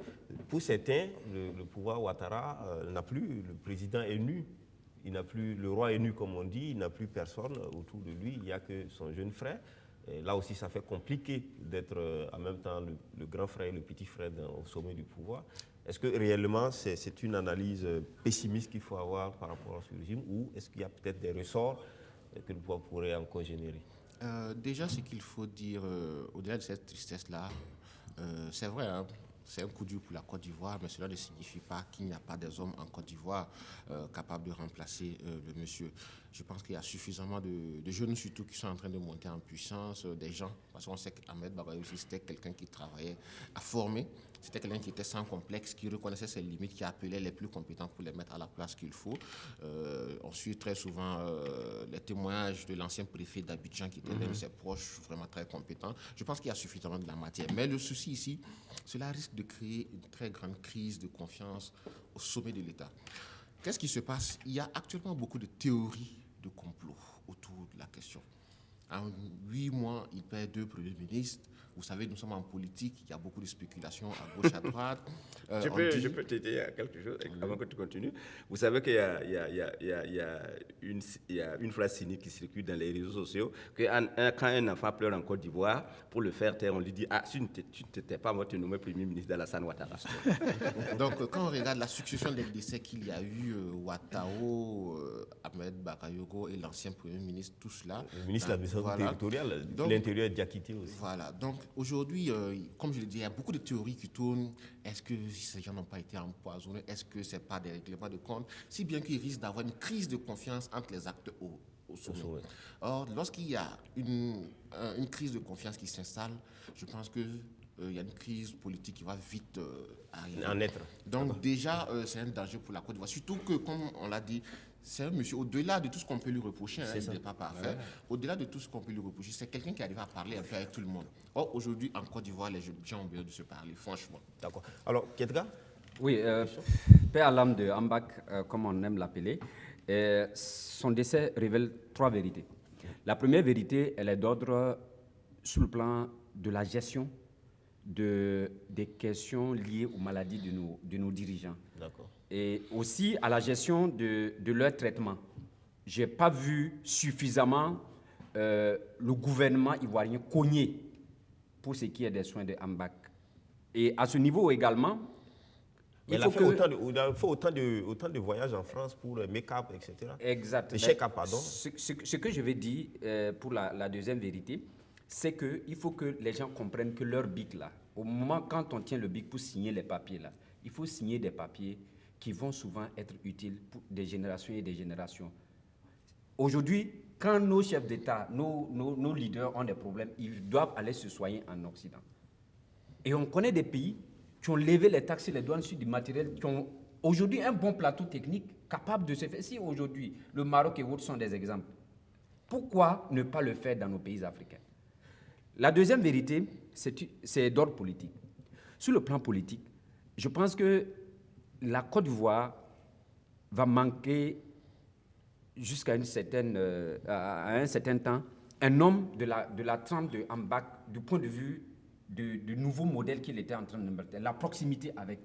pour certains, le pouvoir Ouattara n'a plus, le président est nu, il n'a plus, le roi est nu comme on dit, il n'a plus personne autour de lui, il n'y a que son jeune frère. Et là aussi, ça fait compliqué d'être en même temps le grand frère et le petit frère au sommet du pouvoir. Est-ce que réellement c'est une analyse pessimiste qu'il faut avoir par rapport à ce régime, ou est-ce qu'il y a peut-être des ressorts que le pouvoir pourrait encore générer? Déjà, ce qu'il faut dire, au-delà de cette tristesse-là, c'est vrai, hein, c'est un coup dur pour la Côte d'Ivoire, mais cela ne signifie pas qu'il n'y a pas des hommes en Côte d'Ivoire capables de remplacer le monsieur. Je pense qu'il y a suffisamment de jeunes, surtout, qui sont en train de monter en puissance, des gens, parce qu'on sait qu'Ahmed Bagayogo aussi, c'était quelqu'un qui travaillait à former, c'était quelqu'un qui était sans complexe, qui reconnaissait ses limites, qui appelait les plus compétents pour les mettre à la place qu'il faut. On suit très souvent les témoignages de l'ancien préfet d'Abidjan, qui était l'un de ses proches, vraiment très compétent. Je pense qu'il y a suffisamment de la matière. Mais le souci ici, cela risque de créer une très grande crise de confiance au sommet de l'État. Qu'est-ce qui se passe? Il y a actuellement beaucoup de théories de complot autour de la question. En 8 mois, il perd 2 premiers ministres. Vous savez, nous sommes en politique, il y a beaucoup de spéculations à gauche, à droite. Je peux t'aider à quelque chose avant que tu continues. Vous savez qu'il y a une phrase cynique qui circule dans les réseaux sociaux, que quand un enfant pleure en Côte d'Ivoire, pour le faire taire, on lui dit « Ah, si tu ne t'étais pas, moi, tu es nommé Premier ministre d'Alassane Ouattara. » Donc, quand on regarde la succession des décès qu'il y a eu, Ouattao, Ahmed Bagayogo et l'ancien Premier ministre, tout cela... Le ministre de l'administration territoriale, de l'Intérieur est déjà quitté aussi. Voilà, donc aujourd'hui, comme je le dis, il y a beaucoup de théories qui tournent. Est-ce que ces gens n'ont pas été empoisonnés? Est-ce que ce n'est pas des règlements de compte? Si bien qu'il risque d'avoir une crise de confiance entre les acteurs au sommet. Or, lorsqu'il y a une crise de confiance qui s'installe, je pense que il y a une crise politique qui va vite arriver. En être. Donc déjà, c'est un danger pour la Côte d'Ivoire. Surtout que, comme on l'a dit, c'est un monsieur, au-delà de tout ce qu'on peut lui reprocher, il n'est pas parfait, au-delà de tout ce qu'on peut lui reprocher, c'est quelqu'un qui arrive à parler un peu avec tout le monde. Or, aujourd'hui, en Côte d'Ivoire, les gens ont besoin de se parler, franchement. D'accord. Alors, Ketka? Oui, paix à l'âme de Ambak, comme on aime l'appeler. Son décès révèle 3 vérités. La première vérité, elle est d'ordre sur le plan de la gestion des questions liées aux maladies de nos dirigeants. D'accord. Et aussi à la gestion de leur traitement. Je n'ai pas vu suffisamment le gouvernement ivoirien cogner pour ce qui est des soins de Ambak. Et à ce niveau également, il a fait autant de voyages en France pour make-up, etc. Exact. Check-up, pardon. Ce que je vais dire pour la deuxième vérité, c'est qu'il faut que les gens comprennent que leur BIC, là, au moment quand on tient le BIC pour signer les papiers, là, il faut signer des papiers qui vont souvent être utiles pour des générations et des générations. Aujourd'hui, quand nos chefs d'État, nos leaders ont des problèmes, ils doivent aller se soigner en Occident. Et on connaît des pays qui ont levé les taxes et les douanes sur du matériel, qui ont aujourd'hui un bon plateau technique capable de se faire. Si aujourd'hui, le Maroc et autres sont des exemples, pourquoi ne pas le faire dans nos pays africains? La deuxième vérité, c'est d'ordre politique. Sur le plan politique, je pense que la Côte d'Ivoire va manquer jusqu'à un certain temps un homme de la trempe de Ambak du point de vue du nouveau modèle qu'il était en train de mettre, la proximité avec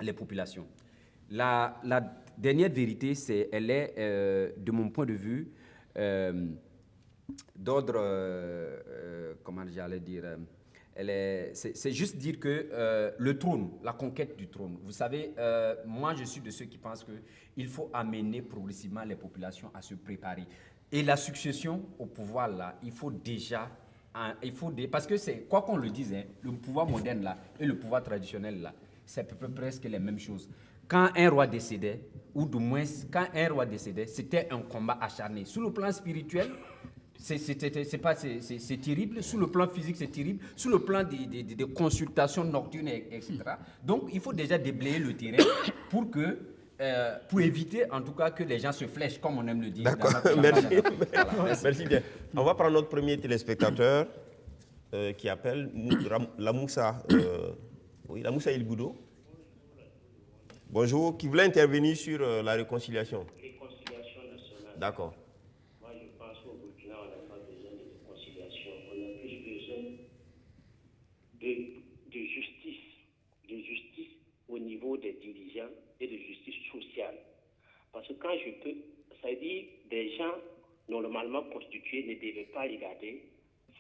les populations. La dernière vérité, elle est de mon point de vue, d'ordre, comment j'allais dire, c'est juste dire que le trône, la conquête du trône, vous savez, moi je suis de ceux qui pensent qu'il faut amener progressivement les populations à se préparer. Et la succession au pouvoir, là, il faut déjà... parce que c'est, quoi qu'on le dise, hein, le pouvoir moderne là et le pouvoir traditionnel là, c'est à peu près presque les mêmes choses. Quand un roi décédait, ou du moins quand un roi décédait, c'était un combat acharné. Sur le plan spirituel, c'est terrible. Sur le plan physique, c'est terrible. Sur le plan des consultations nocturnes, etc. Donc, il faut déjà déblayer le terrain pour éviter, en tout cas, que les gens se flèchent, comme on aime le dire. D'accord, merci. Voilà, merci bien. On va prendre notre premier téléspectateur qui appelle Lamoussa. Oui, Lamoussa Ilgoudo. Bonjour, qui voulait intervenir sur la réconciliation. Réconciliation nationale. D'accord. Moi, je pense qu'au Burkina, on n'a pas besoin de réconciliation. On a plus besoin de justice au niveau des dirigeants et de justice sociale. Parce que quand ça dit, des gens normalement constitués ne devaient pas regarder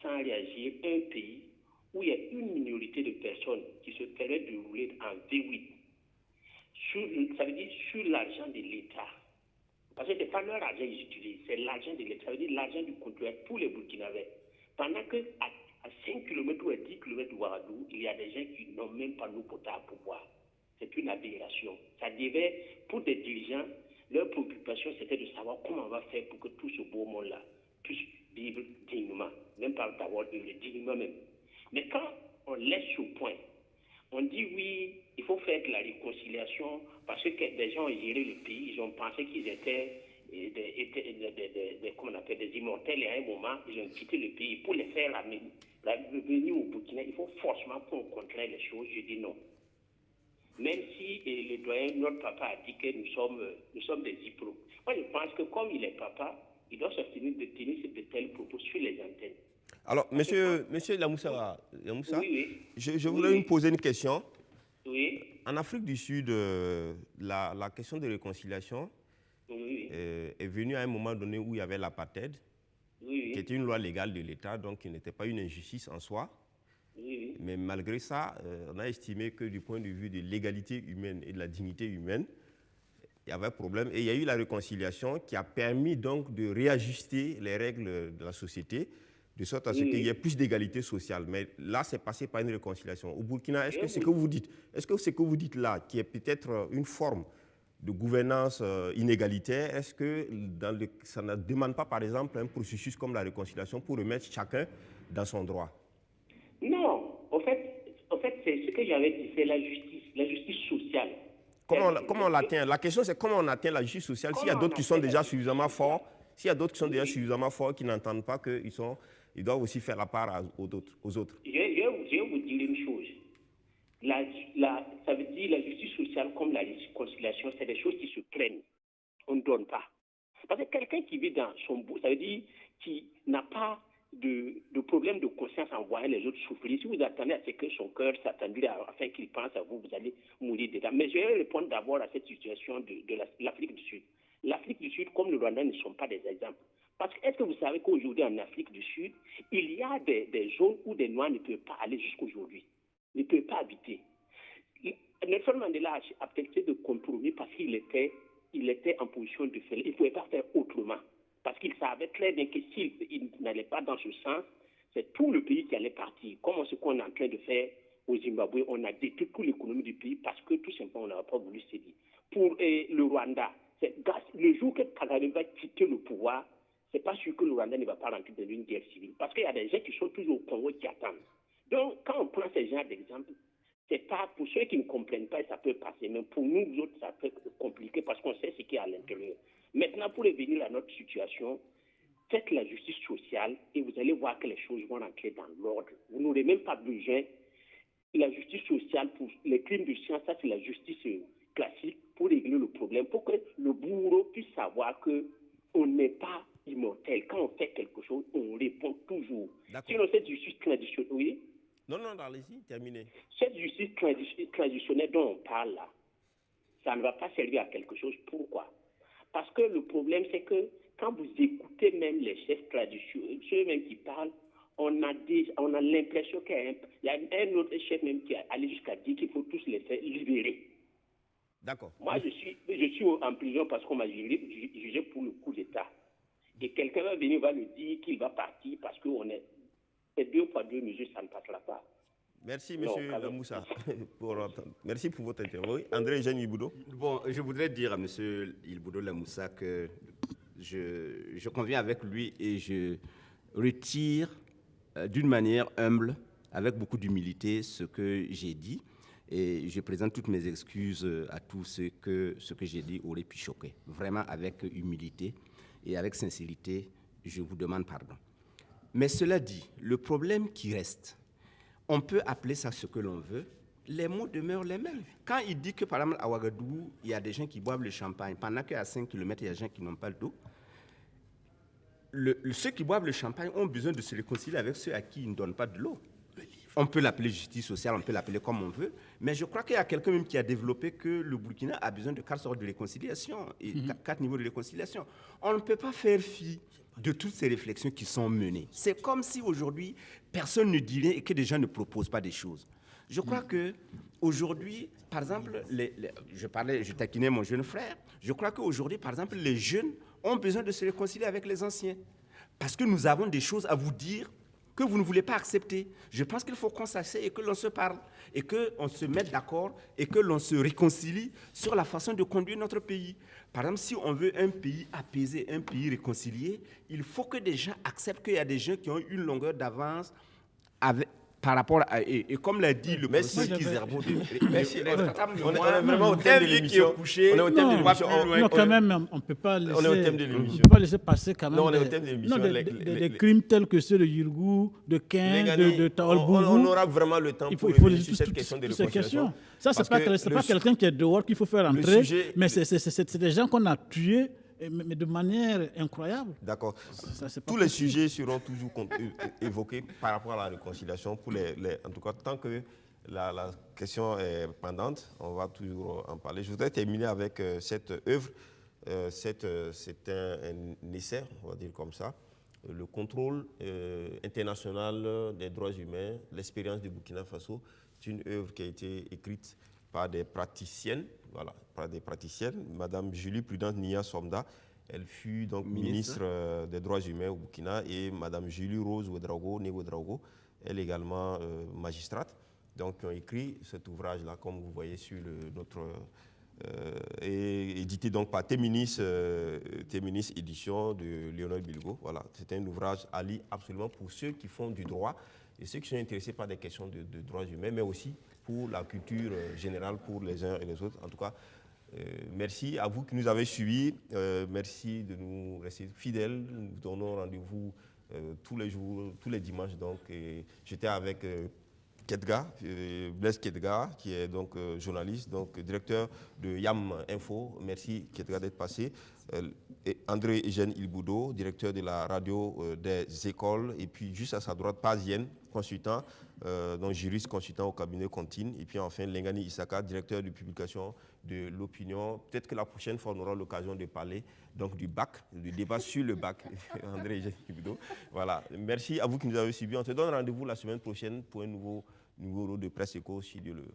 sans réagir un pays où il y a une minorité de personnes qui se permettent de rouler en V8. Ça veut dire sur l'argent de l'État. Parce que ce n'est pas leur argent qu'ils utilisent, c'est l'argent de l'État. Ça veut dire l'argent du contribuable pour les Burkinabés. Pendant qu'à 5 km ou à 10 km de Ouagadougou, il y a des gens qui n'ont même pas l'eau potable pour boire. C'est une aberration. Ça devait, pour des dirigeants, leur préoccupation, c'était de savoir comment on va faire pour que tout ce beau monde-là puisse vivre dignement, même pas d'avoir dignement même. Mais quand on laisse ce point, on dit oui, il faut faire de la réconciliation parce que des gens ont géré le pays, ils ont pensé qu'ils étaient comment on appelle, des immortels et à un moment, ils ont quitté le pays. Pour les faire revenir au Burkina, il faut forcément qu'on contraire les choses. Je dis non. Même si le doyen, notre papa a dit que nous sommes des hypocrites. Moi, je pense que comme il est papa, il doit s'abstenir de tenir de tels propos sur les antennes. Alors, monsieur Lamoussa, oui. je voudrais vous poser une question. Oui. En Afrique du Sud, la question de réconciliation est venue à un moment donné où il y avait l'apartheid, qui était une loi légale de l'État, donc qui n'était pas une injustice en soi. Mais malgré ça, on a estimé que du point de vue de l'égalité humaine et de la dignité humaine, il y avait un problème. Et il y a eu la réconciliation qui a permis donc de réajuster les règles de la société, de sorte à ce qu'il y ait plus d'égalité sociale. Mais là, c'est passé par une réconciliation. Au Burkina, est-ce que ce que vous dites là, qui est peut-être une forme de gouvernance inégalitaire, est-ce que ça ne demande pas, par exemple, un processus comme la réconciliation pour remettre chacun dans son droit? Non, c'est ce que j'avais dit, c'est la justice sociale. Comment on l'atteint? La question, c'est comment on atteint la justice sociale s'il y a d'autres qui sont déjà suffisamment forts, s'il y a d'autres qui sont déjà suffisamment forts, qui n'entendent pas qu'ils doivent aussi faire la part aux autres. Je vais vous dire une chose. Ça veut dire la justice sociale comme la réconciliation, c'est des choses qui se prennent. On ne donne pas. Parce que quelqu'un qui vit dans son bout, ça veut dire qui n'a pas de problème de conscience en voyant les autres souffrir. Si vous attendez à ce que son cœur s'attendrit afin qu'il pense à vous, vous allez mourir dedans. Mais je vais répondre d'abord à cette situation de l'Afrique du Sud. L'Afrique du Sud, comme le Rwanda, ne sont pas des exemples. Parce que est-ce que vous savez qu'aujourd'hui en Afrique du Sud, il y a des zones où des Noirs ne peuvent pas aller jusqu'aujourd'hui, ne peuvent pas habiter. Nelson Mandela a accepté de compromis parce qu'il était en position de faire. Il ne pouvait pas faire autrement. Parce qu'il savait très bien que s'il n'allait pas dans ce sens, c'est tout le pays qui allait partir. Comme ce qu'on est en train de faire au Zimbabwe, on a détruit toute l'économie du pays parce que tout simplement on n'a pas voulu céder. Pour le Rwanda, le jour que Kagame va quitter le pouvoir, c'est pas sûr que le Rwanda ne va pas rentrer dans une guerre civile. Parce qu'il y a des gens qui sont toujours au Congo qui attendent. Donc, quand on prend ces genres d'exemples, c'est pas pour ceux qui ne comprennent pas, ça peut passer. Mais pour nous autres, ça peut être compliqué parce qu'on sait ce qui est à l'intérieur. Maintenant, pour revenir à notre situation, faites la justice sociale et vous allez voir que les choses vont rentrer dans l'ordre. Vous n'aurez même pas besoin de la justice sociale pour les crimes de science. Ça, c'est la justice classique pour régler le problème, pour que le bourreau puisse savoir qu'on n'est pas immortel. Quand on fait quelque chose, on répond toujours. Sinon, cette justice traditionnelle, oui. Non, allez-y, terminez. Cette justice traditionnelle dont on parle là, ça ne va pas servir à quelque chose. Pourquoi? Parce que le problème, c'est que quand vous écoutez même les chefs traditionnels, ceux-mêmes qui parlent, on a l'impression qu'il y a un autre chef même qui est allé jusqu'à dire qu'il faut tous les faire libérer. D'accord. Moi, je suis en prison parce qu'on m'a jugé pour le coup d'État. Et quelqu'un va venir, va me dire qu'il va partir parce que c'est 2 fois 2 mesures, ça ne passera pas. Merci, M. Lamoussa. Merci pour votre intervention. André Eugène Ilboudo. Bon, je voudrais dire à M. Ilboudo Lamoussa que je conviens avec lui et je retire d'une manière humble, avec beaucoup d'humilité, ce que j'ai dit. Et je présente toutes mes excuses à tous ce que j'ai dit aurait pu choquer. Vraiment, avec humilité et avec sincérité, je vous demande pardon. Mais cela dit, le problème qui reste, on peut appeler ça ce que l'on veut, les mots demeurent les mêmes. Quand il dit que, par exemple, à Ouagadougou, il y a des gens qui boivent le champagne, pendant qu'à 5 km, il y a des gens qui n'ont pas d'eau, ceux qui boivent le champagne ont besoin de se réconcilier avec ceux à qui ils ne donnent pas de l'eau. On peut l'appeler justice sociale, on peut l'appeler comme on veut, mais je crois qu'il y a quelqu'un même qui a développé que le Burkina a besoin de 4 sortes de réconciliation, et 4 niveaux de réconciliation. On ne peut pas faire fi de toutes ces réflexions qui sont menées. C'est comme si aujourd'hui, personne ne dit rien et que des gens ne proposent pas des choses. Je crois qu'aujourd'hui, par exemple, je taquinais mon jeune frère, je crois qu'aujourd'hui, par exemple, les jeunes ont besoin de se réconcilier avec les anciens. Parce que nous avons des choses à vous dire que vous ne voulez pas accepter. Je pense qu'il faut qu'on s'assied et que l'on se parle, et qu'on se mette d'accord, et que l'on se réconcilie sur la façon de conduire notre pays. Par exemple, si on veut un pays apaisé, un pays réconcilié, il faut que des gens acceptent qu'il y a des gens qui ont une longueur d'avance par rapport à... Et comme l'a dit le professeur Kizerbo, on est vraiment au thème de l'émission. On est au thème de l'émission. Non, quand même, on ne peut pas laisser... On est au thème de l'émission. On ne peut pas laisser passer quand même... Non, on est au thème de l'émission. Des crimes tels que ceux de Yurgou, de Ken, de Taolbougou. On aura vraiment le temps pour revenir sur cette question de réconciliation. Ça, ce n'est pas quelqu'un qui est dehors qu'il faut faire entrer, mais c'est des gens qu'on a tués, mais de manière incroyable. D'accord. Tous les sujets seront toujours évoqués par rapport à la réconciliation. En tout cas, tant que la question est pendante, on va toujours en parler. Je voudrais terminer avec cette œuvre. C'est un essai, on va dire comme ça. Le contrôle international des droits humains, l'expérience du Burkina Faso. C'est une œuvre qui a été écrite par des praticiennes, Madame Julie Prudente Nia Somda, elle fut donc ministre des droits humains au Burkina, et Madame Julie Rose Ouedraogo, née Ouedraogo, elle également magistrate, donc qui ont écrit cet ouvrage-là, comme vous voyez sur notre et édité donc par Téminis édition de Lionel Bilgo. Voilà, c'est un ouvrage à lire absolument pour ceux qui font du droit et ceux qui sont intéressés par des questions de droits humains, mais aussi pour la culture générale pour les uns et les autres. En tout cas, merci à vous qui nous avez suivis. Merci de nous rester fidèles. Nous vous donnons rendez-vous tous les jours, tous les dimanches. Donc, j'étais avec Kedga, Blaise Kedga, qui est donc journaliste, donc directeur de YAM Info. Merci Kedga d'être passé. Et André Eugène Ilboudo, directeur de la radio des écoles. Et puis juste à sa droite, Pazienne, consultant, donc juriste consultant au cabinet Contine. Et puis enfin, Lengani Isaka, directeur de publication de l'opinion. Peut-être que la prochaine fois, on aura l'occasion de parler donc du bac, du débat sur le bac. André Eugène Ilboudo. Voilà. Merci à vous qui nous avez suivis. On se donne rendez-vous la semaine prochaine pour un nouveau numéro de Presse Éco, si Dieu le veut.